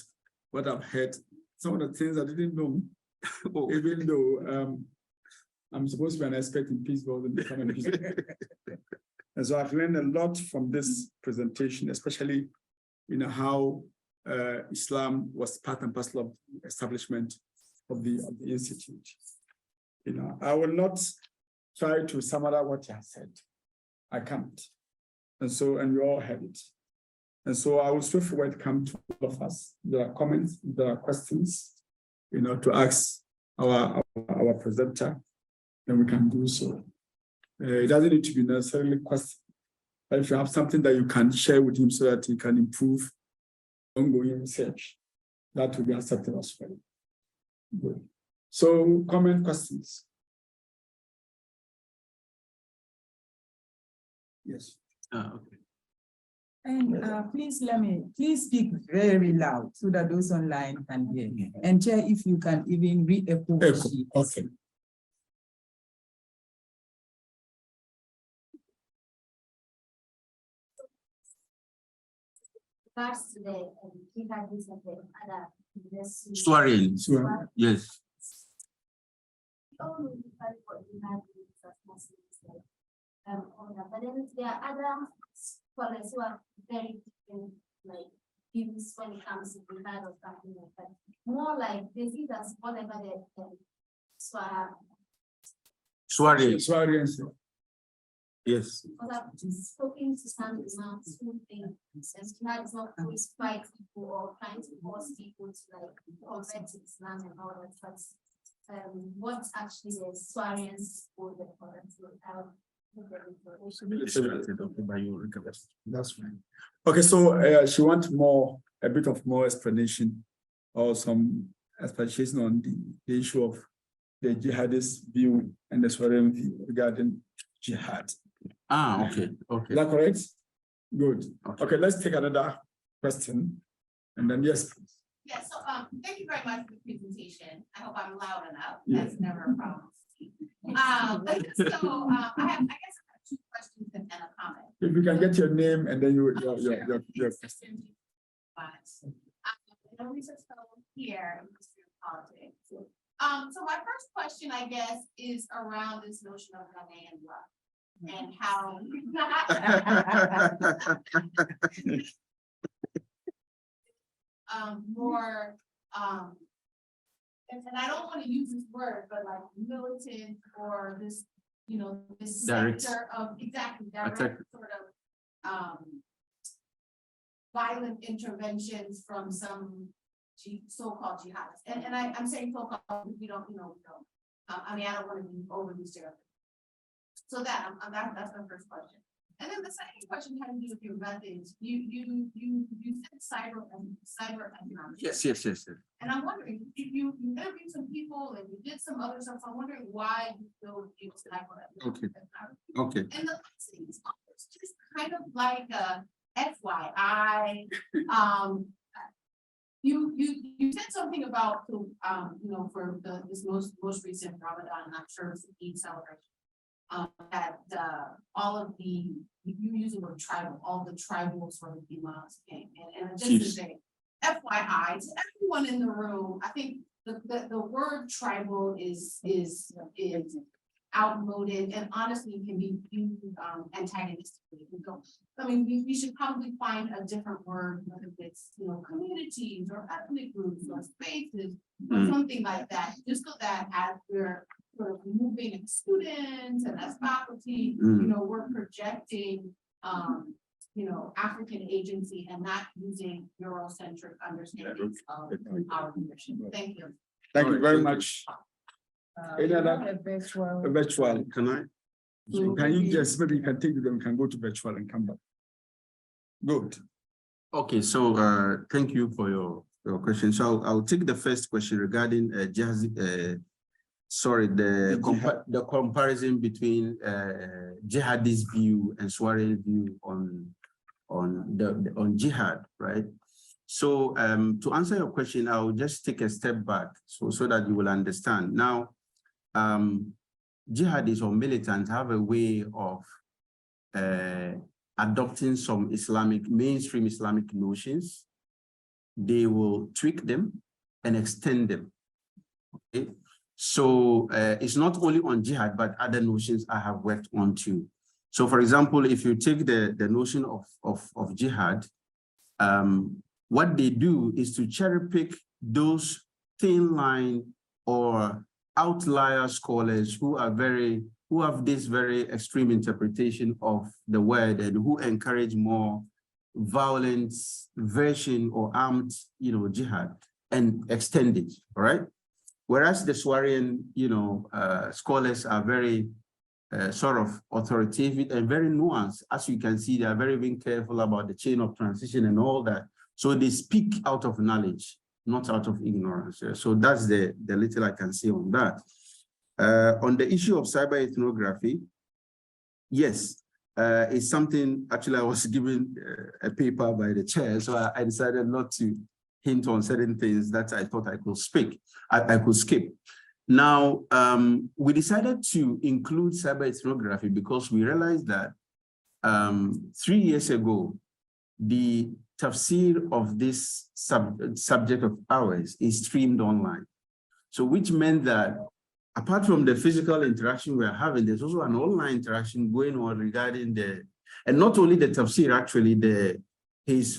what I've heard. Some of the things I didn't know, even though I'm supposed to be an expert in peace building and become a peace. And so I've learned a lot from this presentation, especially how Islam was part and parcel of the establishment of the institute. I will not try to summarize what you have said. I can't. And we all have it. And so I will straightforward come to all of us. There are comments, there are questions, to ask our presenter, then we can do so. It doesn't need to be necessarily question. But if you have something that you can share with him so that he can improve ongoing research, that will be acceptable as well. Good. So, comment, questions? Yes. Okay. And please speak very loud so that those online can hear. And Chair, if you can even re-echo. Okay. Regards to the jihadism of the other Swearing. Yes. But then there are other scholars who are very different, like views when it comes to jihad or something like that. More like they see that whatever Swearing. Yes. because I've spoken to some imams who think that jihad is not always fight people or trying to force people to like convert to Islam and all that, but what's actually the swearing for the Quran. That's fine. Okay, so she wants a bit of more explanation or some explanation on the issue of the jihadist view and the swearing view regarding jihad. Okay. Is that correct? Good. Okay, let's take another question. And then yes, please. Yeah, so thank you very much for the presentation. I hope I'm loud enough. Yeah. That's never a problem. So I guess I have two questions and a comment. If you can get your name and then your question. I'm a research fellow here in the history of politics. So my first question, I guess, is around this notion of Ghanaian love and how more and I don't want to use this word, but like militant or this, this sector of direct sort of violent interventions from some so-called jihadists. And I'm saying so-called because we don't. I mean, I don't want to be overly stereotypical. So that's my first question. And then the second question had to do with your methods. You said cyber economics. Yes. And I'm wondering if you interviewed some people and you did some other stuff. So I'm wondering why you still use cyber economics. Okay. And the last thing is just kind of like a FYI. You said something about for this most recent Ramadan, I'm sure it's an Eid celebration. That all of you use the word tribal, all the tribal sort of imams came. And just to say, FYI, to everyone in the room, I think the word tribal is outmoded and honestly can be viewed antagonistically. I mean, we should probably find a different word, whether it's communities or ethnic groups or spaces or something like that, just so that as we're sort of moving as students and as faculty, we're projecting African agency and not using Eurocentric understandings of our leadership. Thank you. Thank you very much. Any other? Virtual. Can I? Can you just maybe you can take them, can go to virtual and come back. Good. Okay, so thank you for your question. So I'll take the first question regarding the comparison between jihadist view and swearing view on jihad, right? So to answer your question, I'll just take a step back so that you will understand. Now, jihadists or militants have a way of adopting some mainstream Islamic notions. They will tweak them and extend them. Okay? So it's not only on jihad, but other notions I have worked on too. So for example, if you take the notion of jihad, what they do is to cherry pick those thin line or outlier scholars who have this very extreme interpretation of the word and who encourage more violent version or armed, jihad and extend it, all right? Whereas the Swarian, scholars are very sort of authoritative and very nuanced. As you can see, they are very, very careful about the chain of transition and all that. So they speak out of knowledge, not out of ignorance. So that's the little I can say on that. On the issue of cyber ethnography, yes, it's something, actually I was given a paper by the chair, so I decided not to hint on certain things that I thought I could speak, I could skip. Now, we decided to include cyber ethnography because we realized that 3 years ago, the tafsir of this subject of ours is streamed online. So which meant that apart from the physical interaction we're having, there's also an online interaction going on regarding and not only the tafsir, actually,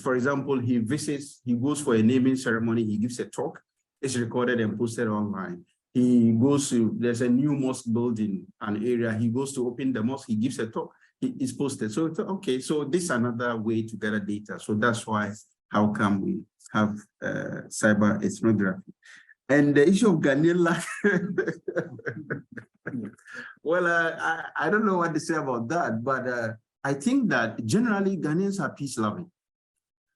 for example, he visits, he goes for a naming ceremony, he gives a talk, it's recorded and posted online. He goes to, there's a new mosque building, an area, he goes to open the mosque, he gives a talk, it's posted. So, okay, so this is another way to gather data. So that's why, how come we have cyber ethnography? And the issue of Ghanaian well, I don't know what to say about that, but I think that generally Ghanaians are peace-loving.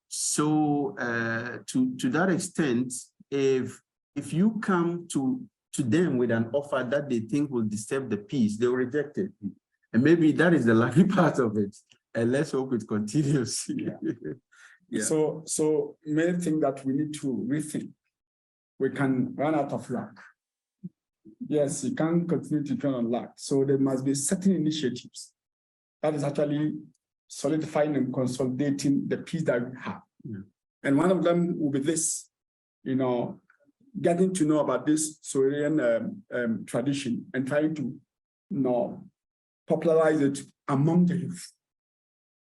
So to that extent, if you come to them with an offer that they think will disturb the peace, they will reject it. And maybe that is the lucky part of it. And let's hope it continues. Yeah. Yeah. So many things that we need to rethink. We can run out of luck. Yes, you can't continue to turn on luck. So there must be certain initiatives that is actually solidifying and consolidating the peace that we have. Yeah. And one of them will be this, getting to know about this Syrian tradition and trying to popularize it among the youth.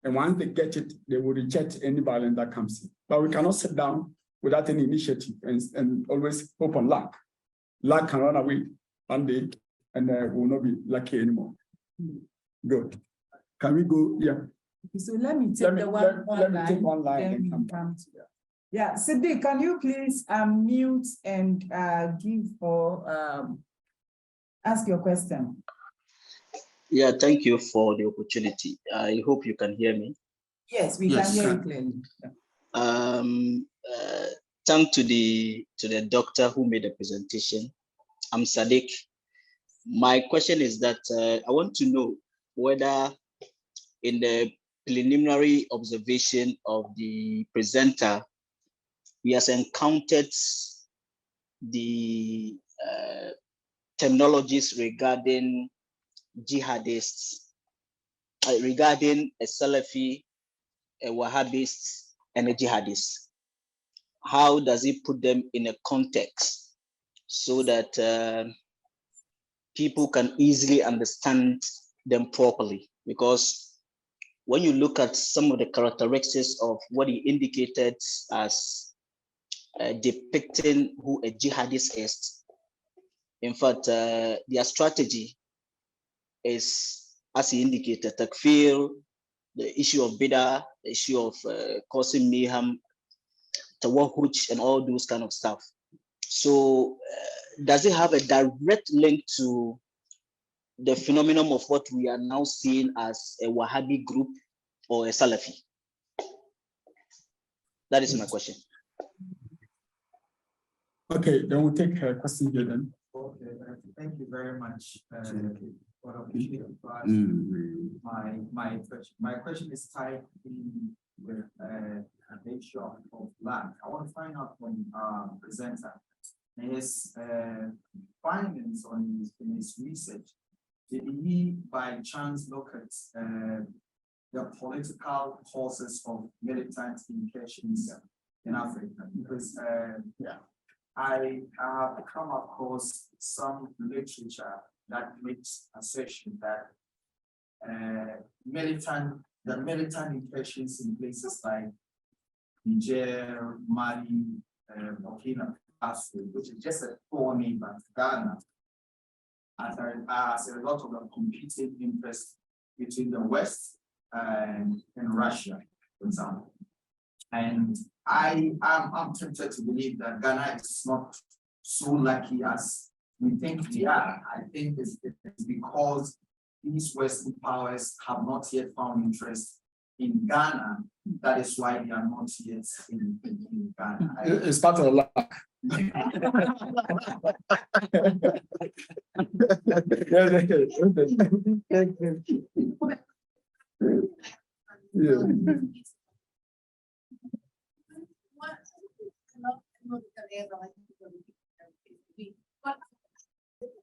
And once they get it, they will reject any violence that comes in. But we cannot sit down without any initiative and always hope on luck. Luck can run away one day and will not be lucky anymore. Good. Can we go? Yeah. So let me take online. Then we come to that. Yeah, Siddiq, can you please mute and give or ask your question? Yeah, thank you for the opportunity. I hope you can hear me. Yes, we can hear you clearly. Thanks to the doctor who made the presentation. I'm Sadiq. My question is that I want to know whether in the preliminary observation of the presenter, he has encountered the terminologies regarding jihadists, regarding a Salafi, a Wahhabist, and a jihadist. How does he put them in a context so that people can easily understand them properly? Because when you look at some of the characteristics of what he indicated as depicting who a jihadist is, in fact, their strategy is, as he indicated, takfir, the issue of bid'ah, the issue of causing mayhem, tawahuj, and all those kind of stuff. So does it have a direct link to the phenomenon of what we are now seeing as a Wahhabi group or a Salafi? That is my question. Okay, then we'll take a question here then. Okay, thank you very much. My question is tied in with the issue of land. I want to find out from presenter his findings on in his research. Did he by chance look at the political causes of militant incursions in Africa? Because I have come across some literature that makes assertion that the militant incursions in places like Niger, Mali, Burkina Faso, which is just a poor neighbor to Ghana, as a result of the competing interest between the West and Russia, for example. And I'm tempted to believe that Ghana is not so lucky as we think we are. I think it's because these Western powers have not yet found interest in Ghana. That is why they are not yet in Ghana. It's part of the luck. But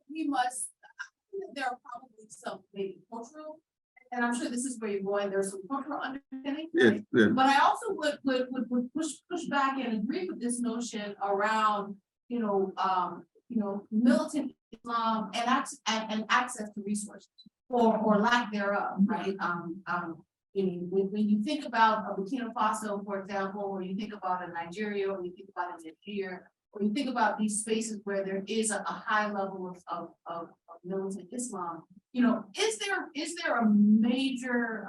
we must, there are probably some maybe cultural, and I'm sure this is where you're going, there's some cultural understanding, right? Yeah. But I also would push back and agree with this notion around, militant Islam and access to resources or lack thereof, right? When you think about a Burkina Faso, for example, or you think about a Nigeria, or you think about a Nigeria, or you think about these spaces where there is a high level of militant Islam, is there a major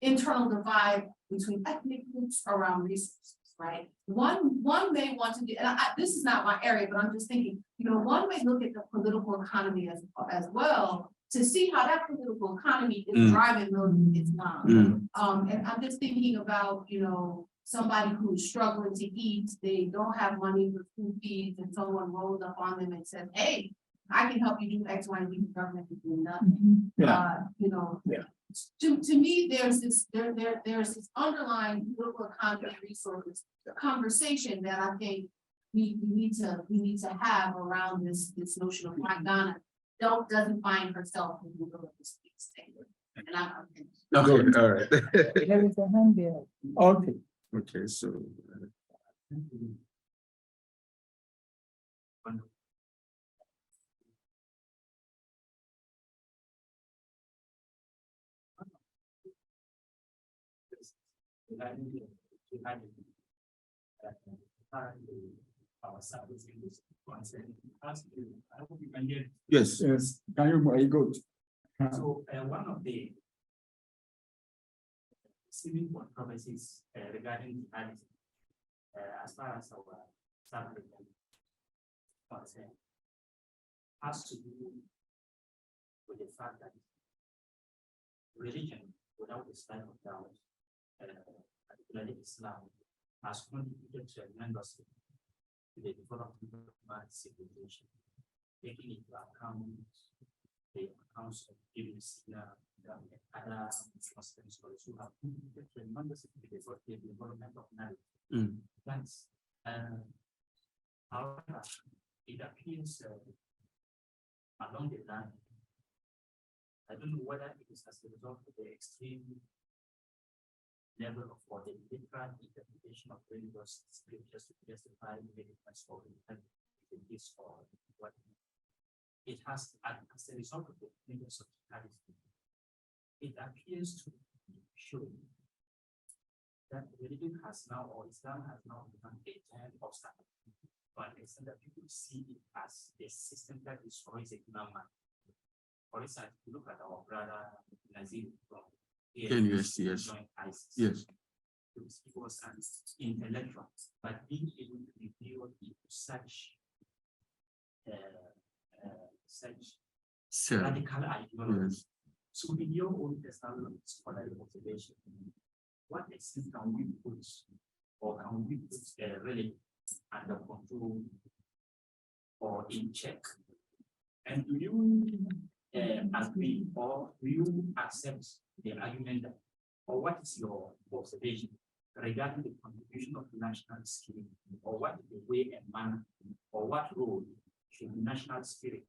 internal divide between ethnic groups around resources, right? One may want to do, and this is not my area, but I'm just thinking, one may look at the political economy as well to see how that political economy is driving militant Islam. And I'm just thinking about, somebody who's struggling to eat, they don't have money for food feeds, and someone rolls up on them and says, hey, I can help you do X, Y, and Z, the government is doing nothing. To me, there's this underlying political economy resources conversation that I think we need to have around this notion of why Ghana doesn't find herself in the middle of this thing. And I'm Okay, all right. There is a hand there. Okay. Okay, so. Yes. Yes. Can you very good? So one of the civil controversies regarding jihadism, as far as our subject concerned, has to do with the fact that religion, without the slight of doubt, particularly Islam, has contributed tremendously to the development of human civilization, taking into account the accounts of Ibn Sina and other Muslim scholars who have contributed tremendously to the development of knowledge. Thanks. However, it appears along the line, I don't know whether it is as a result of the extreme level of or the literal interpretation of religious scriptures to justify the request for this or what it has as a result of the religious of jihadism. It appears to show that religion has now, or Islam has now become a giant obstacle, but it's that people see it as a system that destroys a human man. For instance, if you look at our brother Nazir from Yes. Yes. He was an intellectual, but being able to reveal such radical ideology. So in your own personal scholarly observation, what extent can we put or can we put really under control or in check? And do you agree or do you accept the argument that, or what is your observation regarding the contribution of national spirit, or what is the way and manner, or what role should national spirit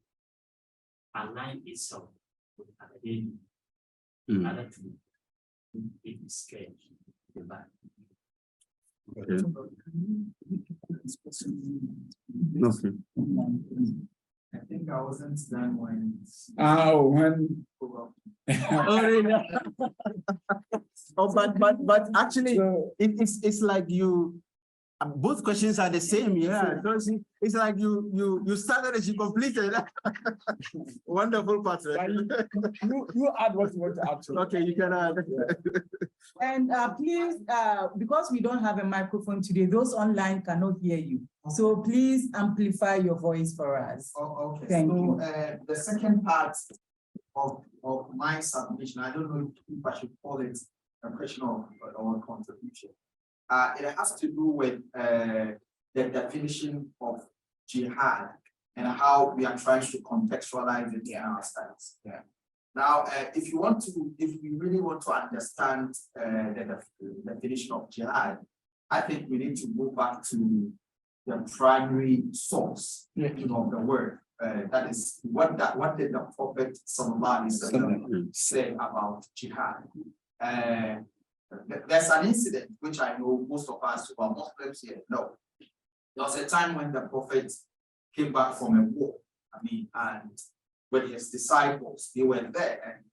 align itself with academia in order to be scared? Okay. I think I wasn't done when. When. Oh, but actually, it's like you. Both questions are the same, yeah. So it's like you started as you completed. Wonderful part. You add what you want to add to. Okay, you can add. And please, because we don't have a microphone today, those online cannot hear you. So please amplify your voice for us. Okay. Thank you. The second part of my submission, I don't know if I should call it a question of or contribution. It has to do with the definition of jihad and how we are trying to contextualize it in our studies. Yeah. Now, if we really want to understand the definition of jihad, I think we need to go back to the primary source, of the word. That is what did the Prophet say about jihad? There's an incident which I know most of us who are Muslims here know. There was a time when the Prophet came back from a war. And with his disciples, they were there,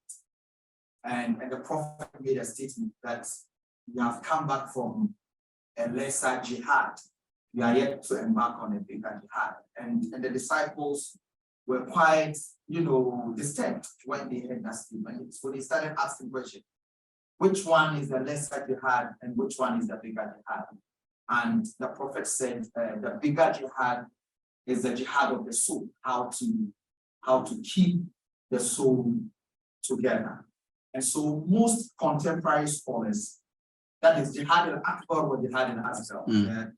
and the Prophet made a statement that we have come back from a lesser jihad. We are yet to embark on a bigger jihad. And the disciples were quite, disturbed when they heard that statement. So they started asking questions. Which one is the lesser jihad and which one is the bigger jihad? And the Prophet said the bigger jihad is the jihad of the soul, how to keep the soul together. And so most contemporary scholars, that is jihad al-akbar or jihad al-asghar.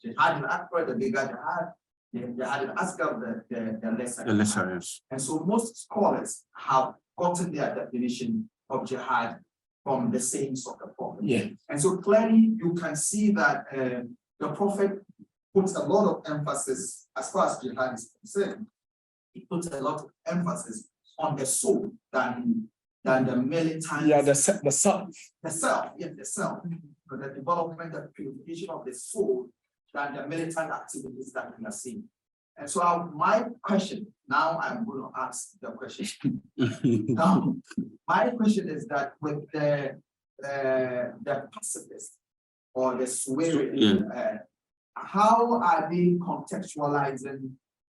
Jihad al-akbar, the bigger jihad, jihad al-asghar, the lesser jihad. Yes. And so most scholars have gotten their definition of jihad from the sayings of the Prophet. Yeah. And so clearly you can see that the Prophet puts a lot of emphasis, as far as jihad is concerned, he puts a lot of emphasis on the soul than the militant. Yeah, the self. The self, yes, the self. But the development and purification of the soul than the militant activities that we are seeing. And so my question, now I'm going to ask the question. Now, my question is that with the pacifist or the Suweri, how are they contextualizing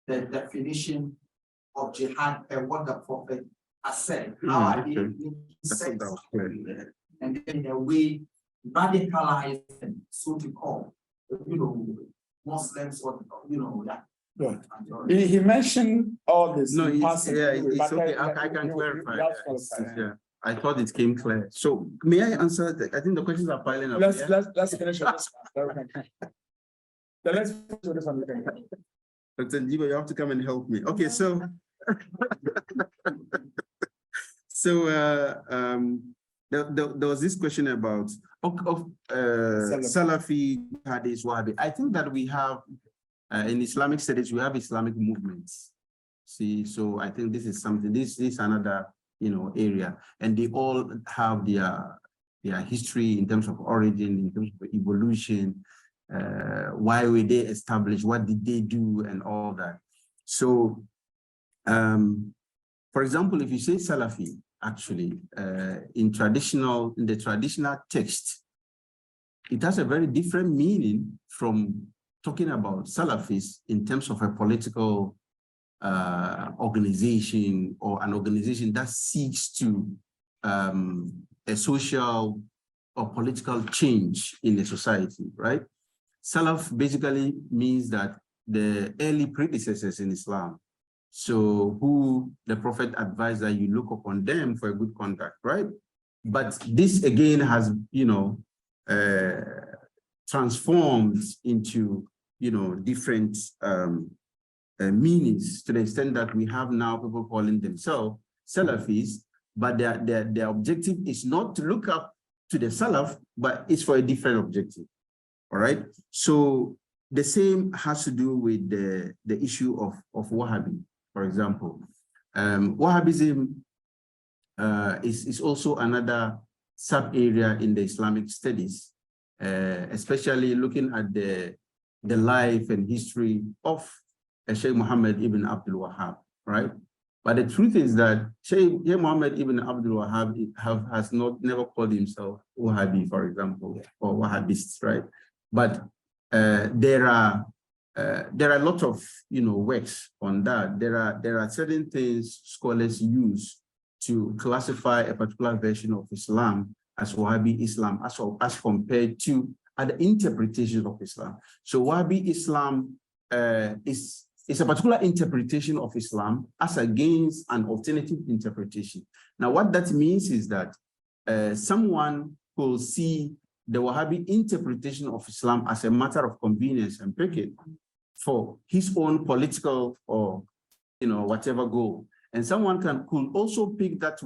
the definition of jihad and what the Prophet has said? How are they making sense of it? And in a way, radicalize them, so to call, Muslims or, Good. He mentioned all this. No, it's okay. I can clarify. Yeah. I thought it came clear. So may I answer? I think the questions are piling up. Let's finish with this one. Let's finish with this one. Dr. Njiba, you have to come and help me. Okay, so there was this question about Salafi, Hadith, Wahhabi. I think that we have in Islamic studies, we have Islamic movements. See, so I think this is something, this is another, area, and they all have their history in terms of origin, in terms of evolution, why were they established, what did they do, and all that. So, for example, if you say Salafi, actually, in the traditional text, it has a very different meaning from talking about Salafis in terms of a political organization or an organization that seeks to a social or political change in a society, right? Salaf basically means that the early predecessors in Islam, so who the Prophet advised that you look upon them for a good conduct, right? But this again has, transformed into, different meanings, to the extent that we have now people calling themselves Salafis, but their objective is not to look up to the Salaf, but it's for a different objective. All right. So the same has to do with the issue of Wahhabi, for example. Wahhabism is also another sub-area in the Islamic studies, especially looking at the life and history of Sheikh Muhammad ibn Abdul Wahhab, right? But the truth is that Sheikh Muhammad ibn Abdul Wahhab has never called himself Wahhabi, for example, or Wahhabists, right? But there are a lot of works on that. There are certain things scholars use to classify a particular version of Islam as Wahhabi Islam, as compared to other interpretations of Islam. So Wahhabi Islam is a particular interpretation of Islam as against an alternative interpretation. Now, what that means is that someone will see the Wahhabi interpretation of Islam as a matter of convenience and pick it for his own political or whatever goal. And someone could also pick that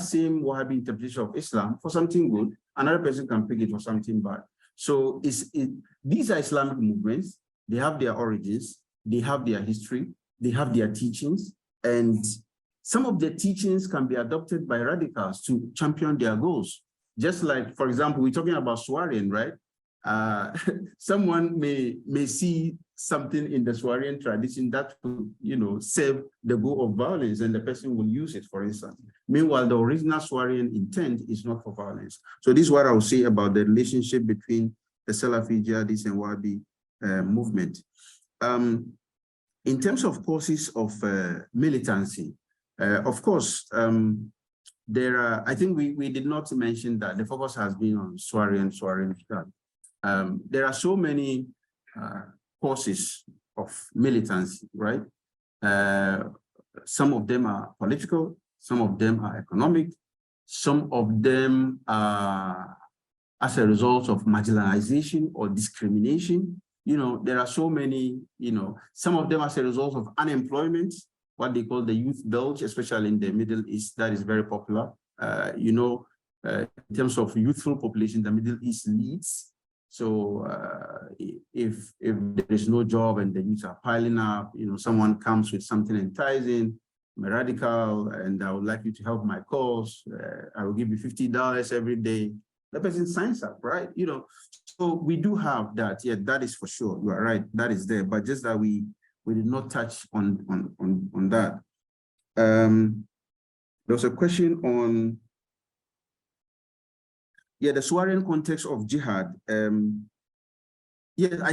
same Wahhabi interpretation of Islam for something good. Another person can pick it for something bad. So these are Islamic movements. They have their origins, they have their history, they have their teachings, and some of their teachings can be adopted by radicals to champion their goals. Just like, for example, we're talking about swearing, right? Someone may see something in the Swarian tradition that will, serve the goal of violence, and the person will use it, for instance. Meanwhile, the original Swarian intent is not for violence. So this is what I will say about the relationship between the Salafi, Jihadist, and Wahhabi movement. In terms of causes of militancy, of course, I think we did not mention that the focus has been on Swarian Jihad. There are so many causes of militancy, right? Some of them are political, some of them are economic, some of them are as a result of marginalization or discrimination. There are so many, some of them as a result of unemployment, what they call the youth bulge, especially in the Middle East, that is very popular. In terms of youthful population, the Middle East leads. So if there is no job and the youth are piling up, someone comes with something enticing, I'm a radical, and I would like you to help my cause. I will give you $50 every day. The person signs up, right? So we do have that. Yeah, that is for sure. You are right. That is there, but just that we did not touch on that. There was a question on the Swarian context of jihad. I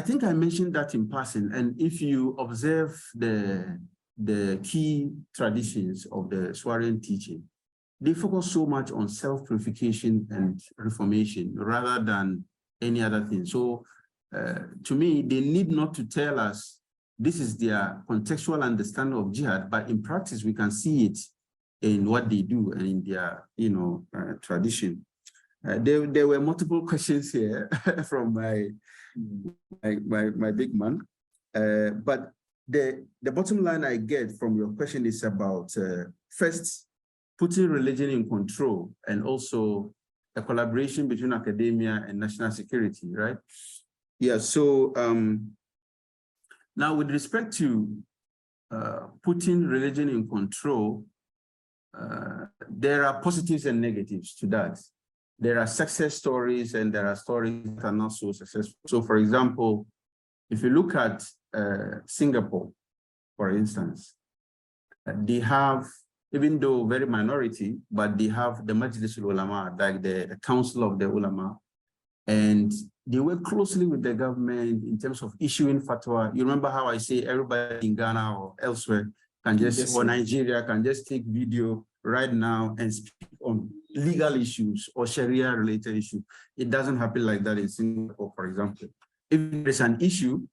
think I mentioned that in passing. And if you observe the key traditions of the Swarian teaching, they focus so much on self-purification and reformation rather than any other thing. So to me, they need not to tell us this is their contextual understanding of jihad, but in practice, we can see it in what they do and in their, tradition. There were multiple questions here from my big man, but the bottom line I get from your question is about first putting religion in control and also a collaboration between academia and national security, right? Yeah. So now with respect to putting religion in control, there are positives and negatives to that. There are success stories and there are stories that are not so successful. So for example, if you look at Singapore, for instance, they have, even though very minority, but they have the Majlis Ulama, like the Council of the Ulama, and they work closely with the government in terms of issuing fatwa. You remember how I say everybody in Ghana or elsewhere can just, or Nigeria can just take video right now and speak on legal issues or Sharia related issues. It doesn't happen like that in Singapore, for example. If there's an issue,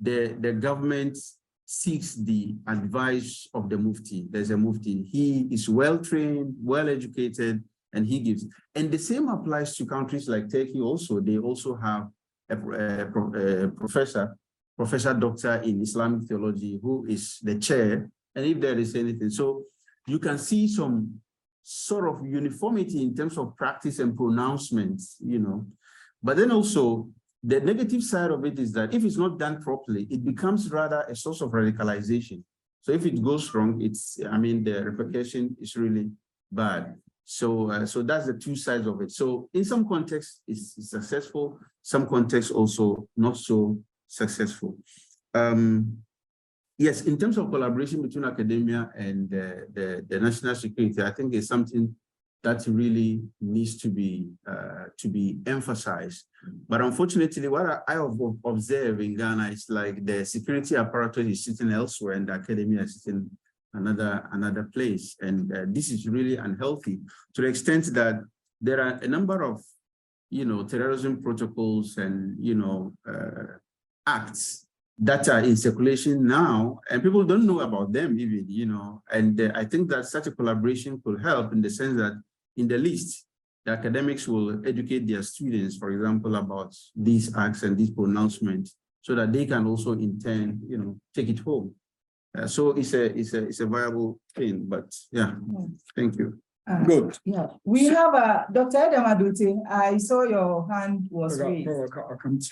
the government seeks the advice of the Mufti. There's a Mufti. He is well-trained, well-educated, and he gives. And the same applies to countries like Turkey also. They also have a professor doctor in Islamic theology who is the chair. And if there is anything, so you can see some sort of uniformity in terms of practice and pronouncements, But then also, the negative side of it is that if it's not done properly, it becomes rather a source of radicalization. So if it goes wrong, the repercussion is really bad. So, so that's the two sides of it. So in some contexts, it's successful. Some contexts also not so successful. Yes, in terms of collaboration between academia and the national security, I think it's something that really needs to be emphasized. But unfortunately, what I have observed in Ghana is like the security apparatus is sitting elsewhere and the academia is sitting another place. And this is really unhealthy to the extent that there are a number of, terrorism protocols and, acts that are in circulation now, and people don't know about them even, you know, and I think that such a collaboration could help in the sense that in the least, the academics will educate their students, for example, about these acts and these pronouncements, so that they can also in turn, you know, take it home. So it's a viable thing, but yeah, thank you. Good. Yeah, we have Dr. Adam Adute. I saw your hand was raised. I'll come to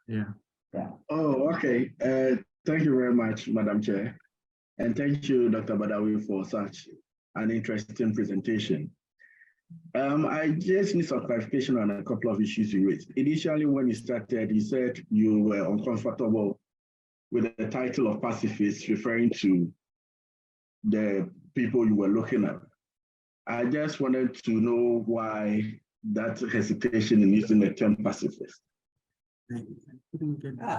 Yeah. Yeah. Oh, okay. Thank you very much, Madam Chair. And thank you, Dr. Badawi, for such an interesting presentation. I just need some clarification on a couple of issues you raised. Initially, when you started, you said you were uncomfortable with the title of pacifist, referring to the people you were looking at. I just wanted to know why that hesitation in using the term pacifist.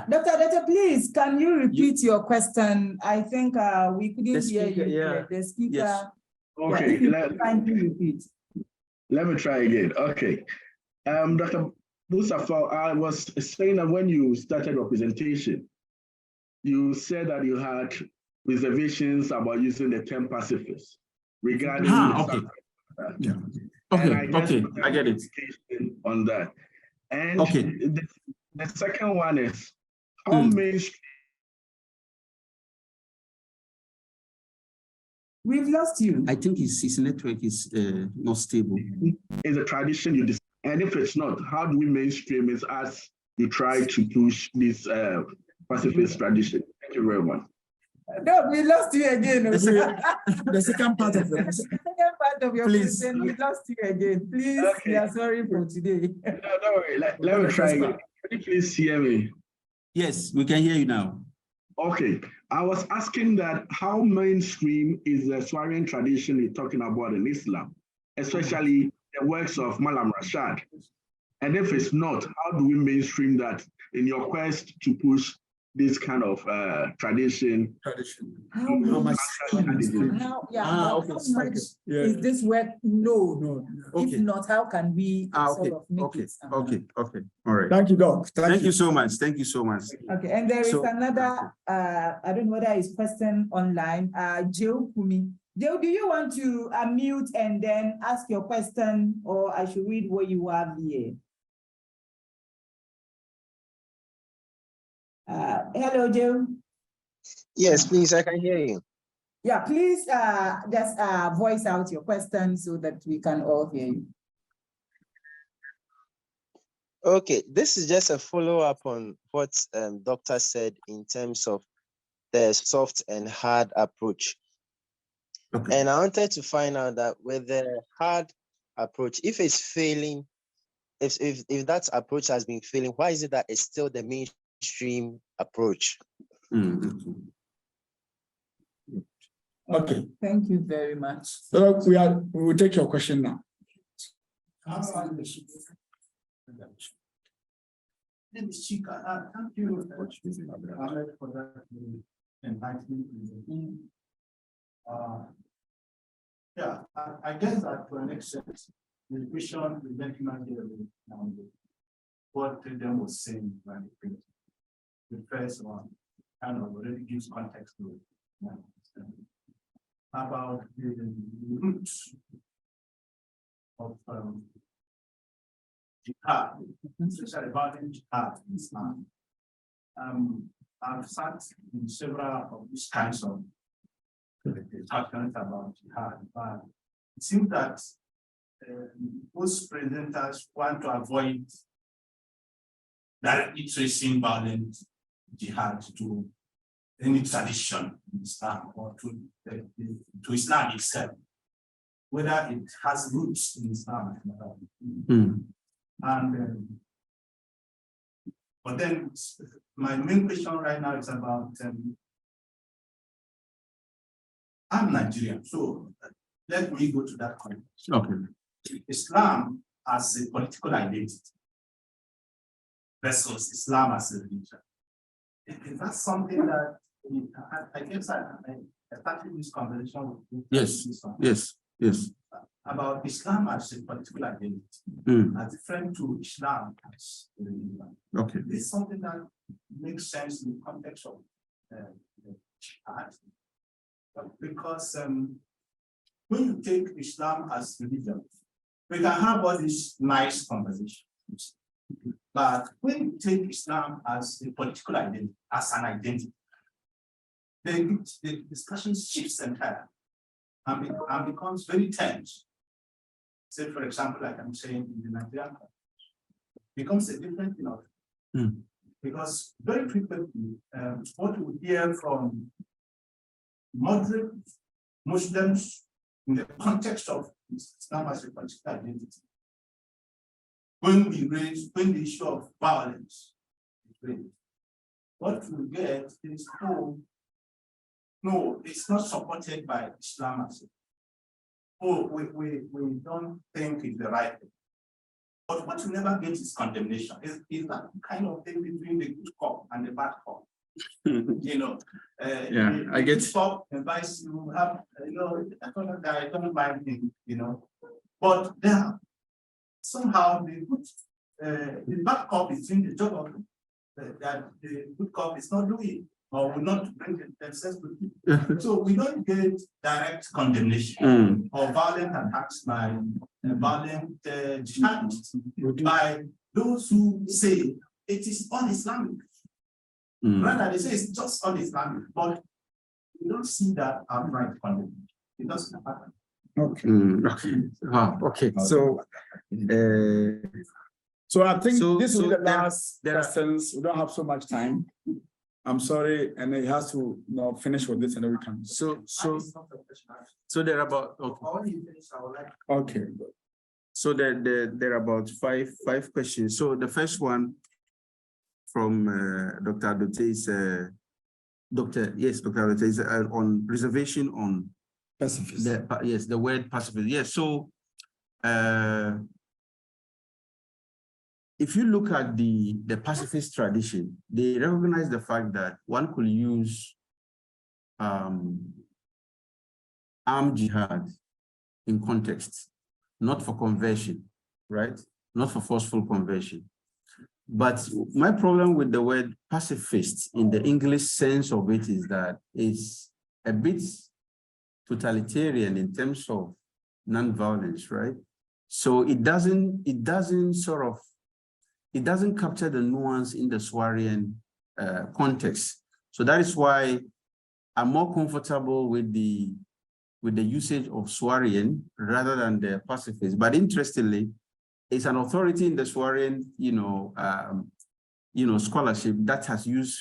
Dr. please, can you repeat your question? I think we couldn't hear you. Yeah. The speaker. Yes. Okay, Kindly repeat. let me try again. Okay. Dr. Mustapha, I was saying that when you started your presentation, you said that you had reservations about using the term pacifist regarding okay. Yeah. Okay, I get it. On that. And okay. The second one is how mainstream. We've lost you. I think his network is not stable. Is a tradition you and if it's not, how do we mainstream it as you try to push this pacifist tradition? Thank you very much. No, we lost you again. the second part of the second part of your question, we lost you again. Please, we are sorry for today. No, don't worry. Let me try again. Can you please hear me? Yes, we can hear you now. Okay. I was asking that how mainstream is the Swazian tradition you're talking about in Islam, especially the works of Malam Rashad? And if it's not, how do we mainstream that in your quest to push this kind of tradition? How much is this work known? Okay. If not, how can we okay. sort of make it? Okay. All right. Thank you, Doc. Thank you so much. Thank you so much. Okay, and there is another, I don't know whether it's question online, Joe Kumi. Joe, do you want to unmute and then ask your question, or I should read what you have here? Hello, Joe. Yes, please, I can hear you. Yeah, please just voice out your question so that we can all hear you. Okay, this is just a follow-up on what Doctor said in terms of the soft and hard approach. Okay. And I wanted to find out that with the hard approach, if it's failing, if that approach has been failing, why is it that it's still the mainstream approach? Okay. Thank you very much. So we will take your question now. Thank you, Ahmed, for that enlightening. Yeah, I guess that to an extent, the question presenting here now, what them was saying when the first one kind of already gives context to it. About the roots of jihad, especially violent jihad in Islam. I've sat in several of these kinds of discussions about jihad, but it seems that most presenters want to avoid directly tracing violent jihad to any tradition in Islam or to Islam itself, whether it has roots in Islam. But then my main question right now is about I'm Nigerian, so let me go to that context. Okay. Islam as a political identity versus Islam as a religion. Is that something that I guess I started this conversation with Yes. About Islam as a political identity, as different to Islam as a religion. Okay. It's something that makes sense in the context of the jihad. Because when you take Islam as religion, we can have all these nice conversations. But when you take Islam as a political identity, as an identity, the discussion shifts entirely and becomes very tense. Say, for example, like I'm saying in the Nigerian context, becomes a different thing. Because very frequently, what we hear from moderate Muslims in the context of Islam as a political identity, when the issue of violence is raised, what we get is, oh, no, it's not supported by Islam as we don't think it's the right thing. But what you never get is condemnation. Is that kind of thing between the good cop and the bad cop. Yeah, I get good cop advice you have, I don't mind him, but there somehow the bad cop is doing the job of that the good cop is not doing or will not bring themselves to it. So we don't get direct condemnation or violent attacks by violent jihadists by those who say it is un-Islamic. Rather, they say it's just un-Islamic, but we don't see that outright condemnation. It doesn't happen. Okay. So I think this is the last questions. We don't have so much time. I'm sorry, and it has to finish with this, and then we can. So there are about okay. So there are about five questions. So the first one from Dr. Adote is Dr. Adote is on reservation on pacifist. The word pacifist. Yes. So if you look at the pacifist tradition, they recognize the fact that one could use armed jihad in context, not for conversion, right? Not for forceful conversion. But my problem with the word pacifist in the English sense of it is that it's a bit totalitarian in terms of non-violence, right? So it doesn't capture the nuance in the Swarrian context. So that is why I'm more comfortable with the usage of Swarrian rather than the pacifist. But interestingly, it's an authority in the Swarrian, scholarship that has used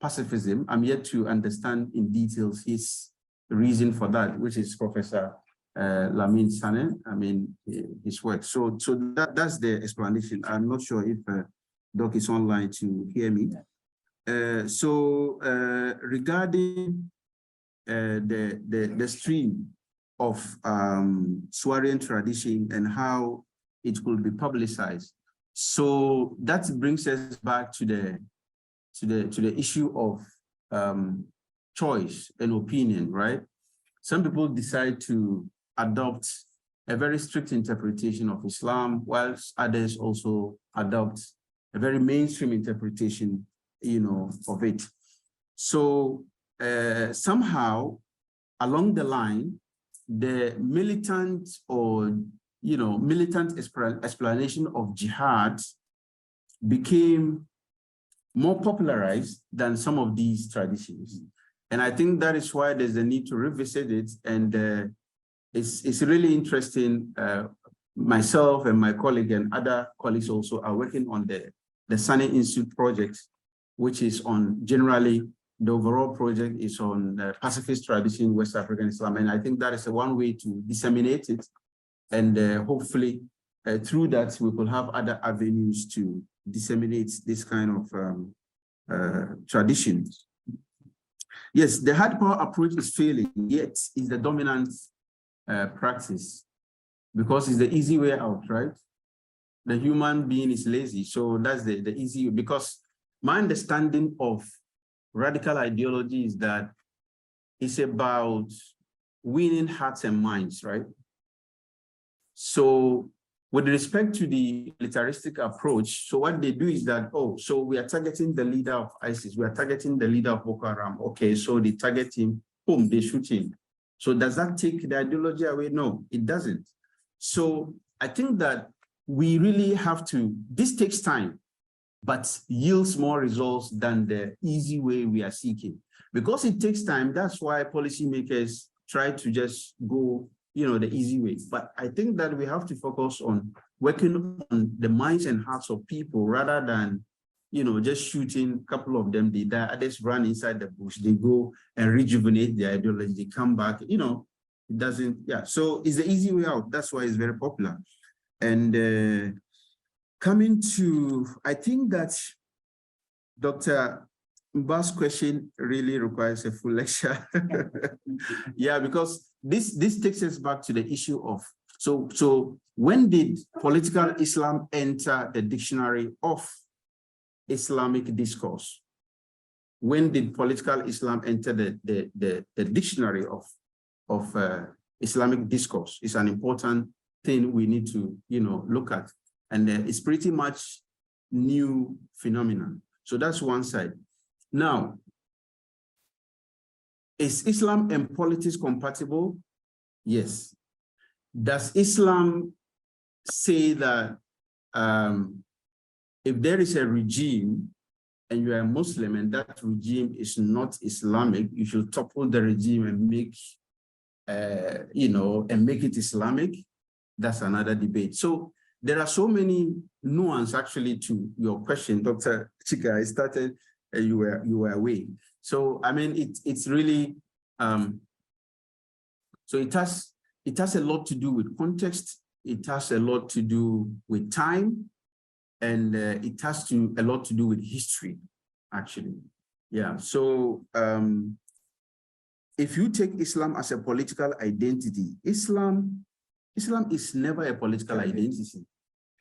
pacifism. I'm yet to understand in details his reason for that, which is Professor Lamin Sane, his work. So that's the explanation. I'm not sure if Doc is online to hear me. Regarding the stream of Swarrian tradition and how it could be publicized. So that brings us back to the issue of choice and opinion, right? Some people decide to adopt a very strict interpretation of Islam, whilst others also adopt a very mainstream interpretation, of it. So somehow along the line, the militant or militant explanation of jihad became more popularized than some of these traditions. And I think that is why there's a need to revisit it. And it's really interesting. Myself and my colleague and other colleagues also are working on the Sane Institute project, which is on generally, the overall project is on pacifist tradition, West African Islam. And I think that is one way to disseminate it. And hopefully through that, we could have other avenues to disseminate this kind of traditions. Yes, the hard power approach is failing, yet is the dominant practice because it's the easy way out, right? The human being is lazy, so that's the easy, because my understanding of radical ideology is that it's about winning hearts and minds, right? So with respect to the militaristic approach, so what they do is that, oh, so we are targeting the leader of ISIS, we are targeting the leader of Boko Haram. Okay, so they target him, boom, they shoot him. So does that take the ideology away? No, it doesn't. So I think that we really have to, this takes time, but yields more results than the easy way we are seeking. Because it takes time, that's why policymakers try to just go, you know, the easy way. But I think that we have to focus on working on the minds and hearts of people rather than, you know, just shooting a couple of them, they die, others run inside the bush, they go and rejuvenate their ideology, they come back, you know, it doesn't, yeah. So it's the easy way out. That's why it's very popular. And coming to, I think that Dr. Mba's question really requires a full lecture. Yeah, because this takes us back to the issue of, so when did political Islam enter the dictionary of Islamic discourse? When did political Islam enter the dictionary of Islamic discourse? It's an important thing we need to, you know, look at. And it's pretty much new phenomenon. So that's one side. Now, is Islam and politics compatible? Yes. Does Islam say that if there is a regime and you are a Muslim and that regime is not Islamic, you should topple the regime and make, you know, and make it Islamic? That's another debate. So there are so many nuances actually to your question, Dr. Chika. I started, you were away. So I mean, it's really so it has a lot to do with context. It has a lot to do with time, and it has a lot to do with history, actually. Yeah. So if you take Islam as a political identity, Islam is never a political identity.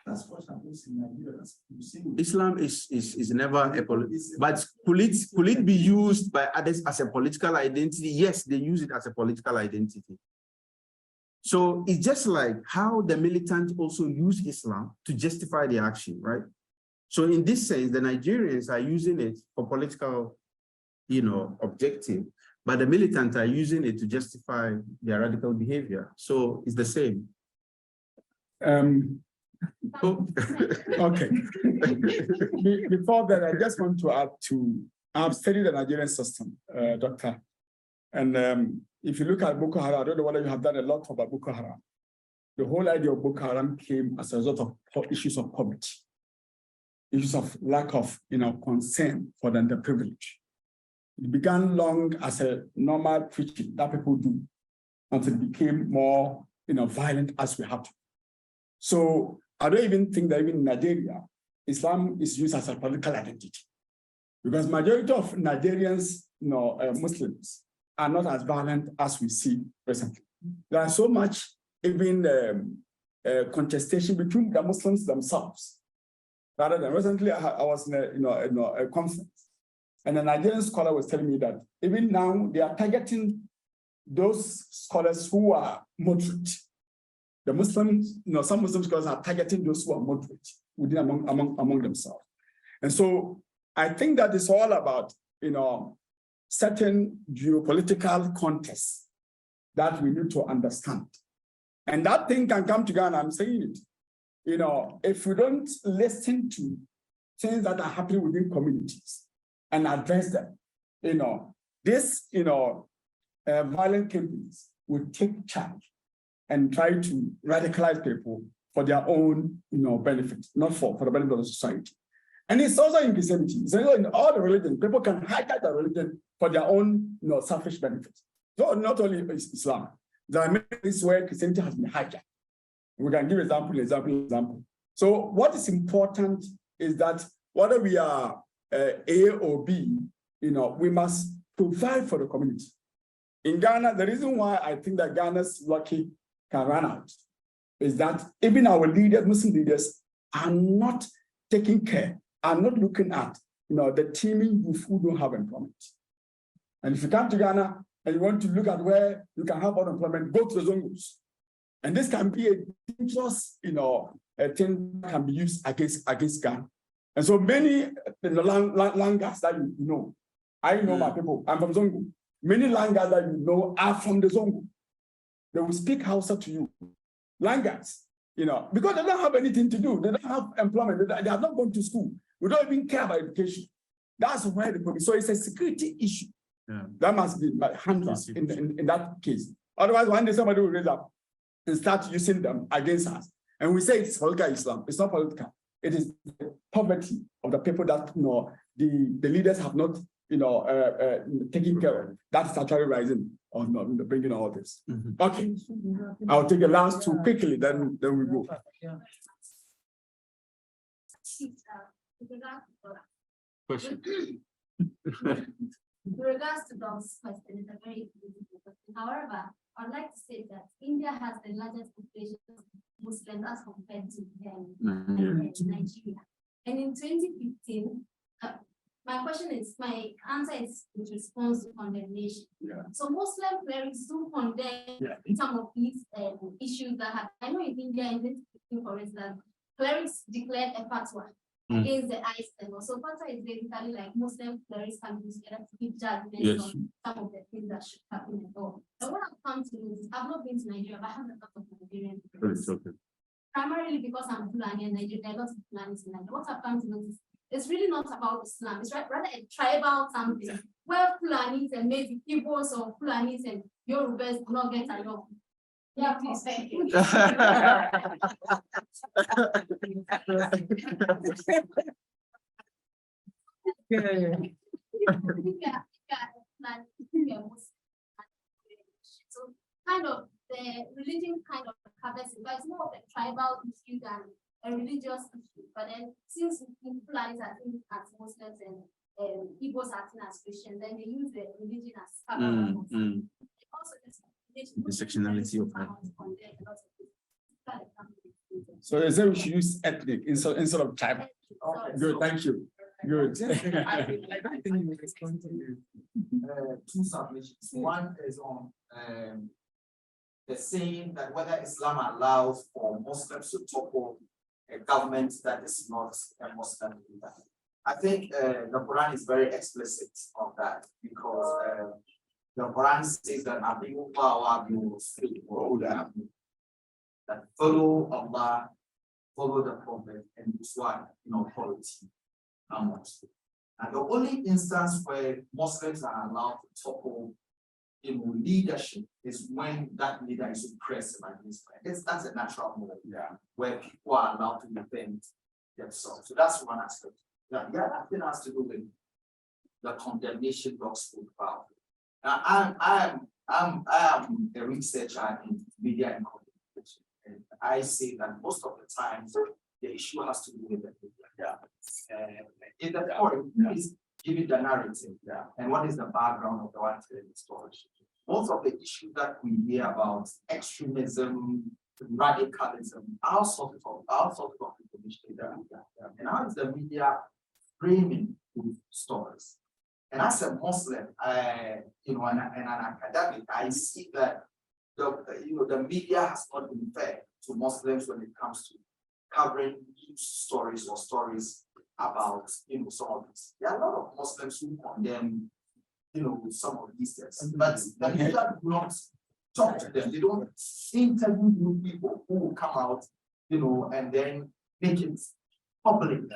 That's what happens in Nigeria. Islam is never a political, but could it be used by others as a political identity? Yes, they use it as a political identity. So it's just like how the militant also use Islam to justify their action, right? So in this sense, the Nigerians are using it for political, you know, objective, but the militant are using it to justify their radical behavior. So it's the same. Oh, okay. Before that, I just want to add I've studied the Nigerian system, Doctor. And if you look at Boko Haram, I don't know whether you have done a lot about Boko Haram. The whole idea of Boko Haram came as a result of issues of poverty, issues of lack of, you know, concern for the underprivileged. It began long as a normal preaching that people do until it became more, you know, violent as we have to. So I don't even think that even in Nigeria, Islam is used as a political identity, because majority of Nigerians, you know, Muslims are not as violent as we see recently. There is so much even contestation between the Muslims themselves. Rather than recently, I was in a conference, and a Nigerian scholar was telling me that even now they are targeting those scholars who are moderate. The Muslims, you know, some Muslim scholars are targeting those who are moderate within among themselves. And so I think that it's all about, you know, certain geopolitical context that we need to understand. And that thing can come together, and I'm saying it. You know, if we don't listen to things that are happening within communities and address them, you know, this, you know, violent campaigns will take charge and try to radicalize people for their own, you know, benefit, not for the benefit of the society. And it's also in Christianity. It's also in all the religions. People can hijack the religion for their own, you know, selfish benefits. So not only Islam. There are many places where Christianity has been hijacked. We can give example. So what is important is that whether we are A or B, you know, we must provide for the community. In Ghana, the reason why I think that Ghana's lucky can run out is that even our leaders, Muslim leaders, are not taking care, are not looking at, you know, the teeming youth who don't have employment. And if you come to Ghana and you want to look at where you can have unemployment, go to the zones. And this can be a dangerous, you know, a thing that can be used against Ghana. And so many languages that you know, I know my people, I'm from Zongo. Many languages that you know are from the Zongo. They will speak Hausa to you. Languages, you know, because they don't have anything to do. They don't have employment. They have not gone to school. We don't even care about education. That's where the problem is. So it's a security issue. Yeah. That must be handled in that case. Otherwise, one day somebody will raise up and start using them against us. And we say it's political Islam. It's not political. It is the poverty of the people that, you know, the leaders have not, you know, taken care of. That's actually rising on bringing all this. Okay, I'll take the last two quickly, then we go. Question. With regards to Dom's question, it's a very difficult question. However, I'd like to say that India has the largest population of Muslims as compared to Nigeria. And in 2015, my answer is with response to condemnation. Yeah. So Muslim clerics do condemn some of these issues that have. I know in India, in 2015, for instance, clerics declared a fatwa against the ICE level. So fatwa is basically like Muslim clerics can be together to give judgment on some of the things that should happen at all. And what I've come to notice, I've not been to Nigeria, but I have a lot of Nigerian friends. Primarily because I'm Fulani and Nigeria, there are lots of Fulanis in Nigeria. What I've come to notice, it's really not about Islam. It's rather a tribal something where Fulanis and maybe Igbos or Fulanis and Yorubas do not get along. Yeah, please, thank you. So kind of the religion kind of covers it, but it's more of a tribal issue than a religious issue. But then since Fulanis are seen as Muslims and Igbos are seen as Christians, then they use the religion as cover. Also, the sectionality of that. So they say we should use ethnic instead of tribal. Good, thank you. Good. I think we respond to two submissions. One is on the saying that whether Islam allows for Muslims to topple a government that is not a Muslim leader. I think the Quran is very explicit on that because the Quran says that that follow Allah, follow the Prophet, and this one in authority amongst them. And the only instance where Muslims are allowed to topple leadership is when that leader is oppressive against them. That's a natural move, where people are allowed to defend themselves. So that's one aspect. That thing has to do with the condemnation Doc spoke about. Now, I am a researcher in media and communication, and I say that most of the time the issue has to do with the media. In the point is giving the narrative, and what is the background of the one telling the story. Most of the issues that we hear about extremism, radicalism, all sorts of information. And how is the media framing these stories? And as a Muslim, and an academic, I see that the media has not been fair to Muslims when it comes to covering news stories or stories about some of this. There are a lot of Muslims who condemn some of these things, but the media do not talk to them. They don't interview new people who will come out, and then make it public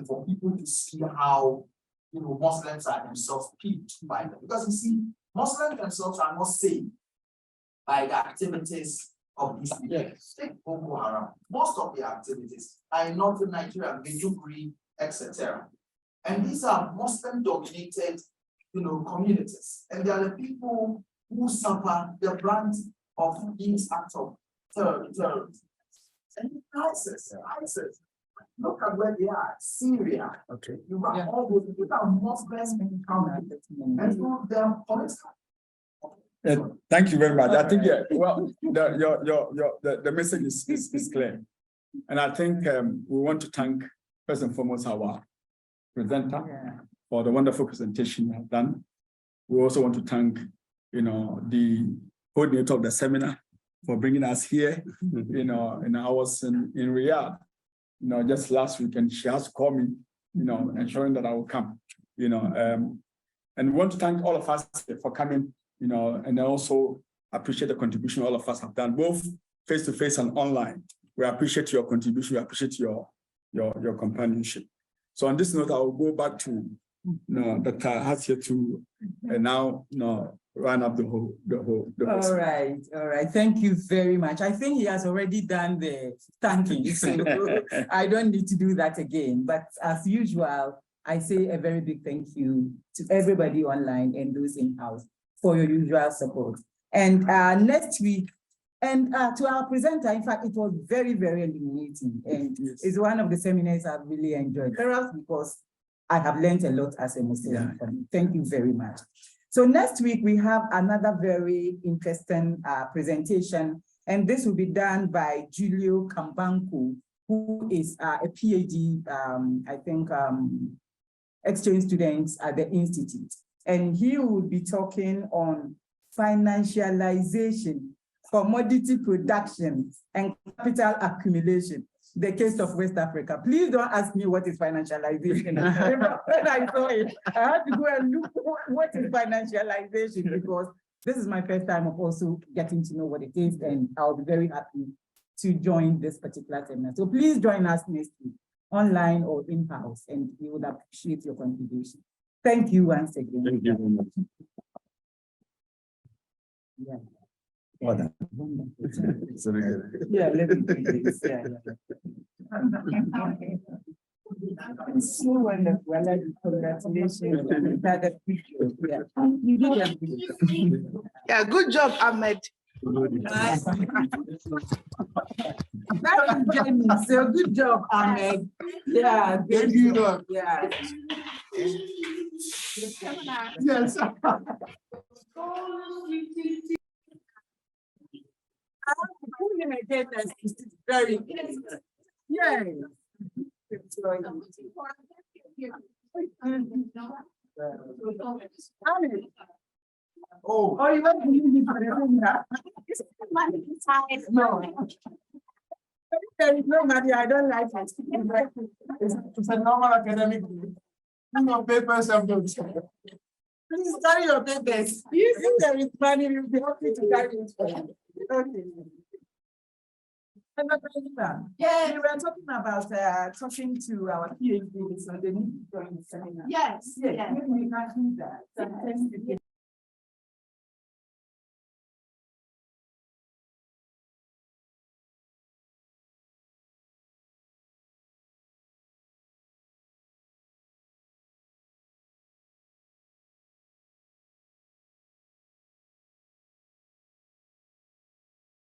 for people to see how Muslims are themselves piqued by them. Because you see, Muslims themselves are not saved by the activities of these people. Take Boko Haram. Most of the activities are in northern Nigeria, Maiduguri, etc. And these are Muslim-dominated, communities. And they are the people who suffer the brunt of these acts of terrorism. And ISIS. Look at where they are, Syria. Okay. You have all those people that are Muslims and so they are political. Thank you very much. I think the message is clear, and I think we want to thank first and foremost our presenter for the wonderful presentation you have done. We also want to thank the coordinator of the seminar, for bringing us here. You know, and I was in Riyadh, you know, just last week, and she has to call me, you know, ensuring that I will come, you know. And we want to thank all of us for coming, you know, and also appreciate the contribution all of us have done, both face-to-face and online. We appreciate your contribution, we appreciate your companionship. So on this note, I will go back to Dr. Hasia to now run up the whole. All right. Thank you very much. I think he has already done the thanking, so I don't need to do that again. But as usual, I say a very big thank you to everybody online and those in-house for your usual support. And next week, and to our presenter, in fact, it was very, very illuminating. And it's one of the seminars I've really enjoyed, perhaps because I have learned a lot as a Muslim. Yeah. Thank you very much. So next week, we have another very interesting presentation, and this will be done by Julio Kambanku, who is a PhD, I think, exchange students at the Institute. And he will be talking on financialization, commodity production, and capital accumulation, the case of West Africa. Please don't ask me what is financialization. When I saw it, I had to go and look what is financialization, because this is my first time of also getting to know what it is, and I'll be very happy to join this particular seminar. So please join us next week, online or in-house, and we would appreciate your contribution. Thank you once again. Thank you very much. Yeah. Well done. Yeah, let me do this. Yeah. It's so wonderful. I like it. Congratulations. Yeah. You did it. Yeah, good job, Ahmed. That is Jenny. So good job, Ahmed. Yeah, good job. Yeah. Yes. Very yeah. Oh, you want to use it for the seminar? No. There is no money. I don't like it. It's a normal academic. No papers and books. Please carry your papers. If there is money, we'll be happy to carry it for you. Okay. Yeah, we were talking about talking to our PhDs, so they need to join the seminar. Yes. Yes. We can do that.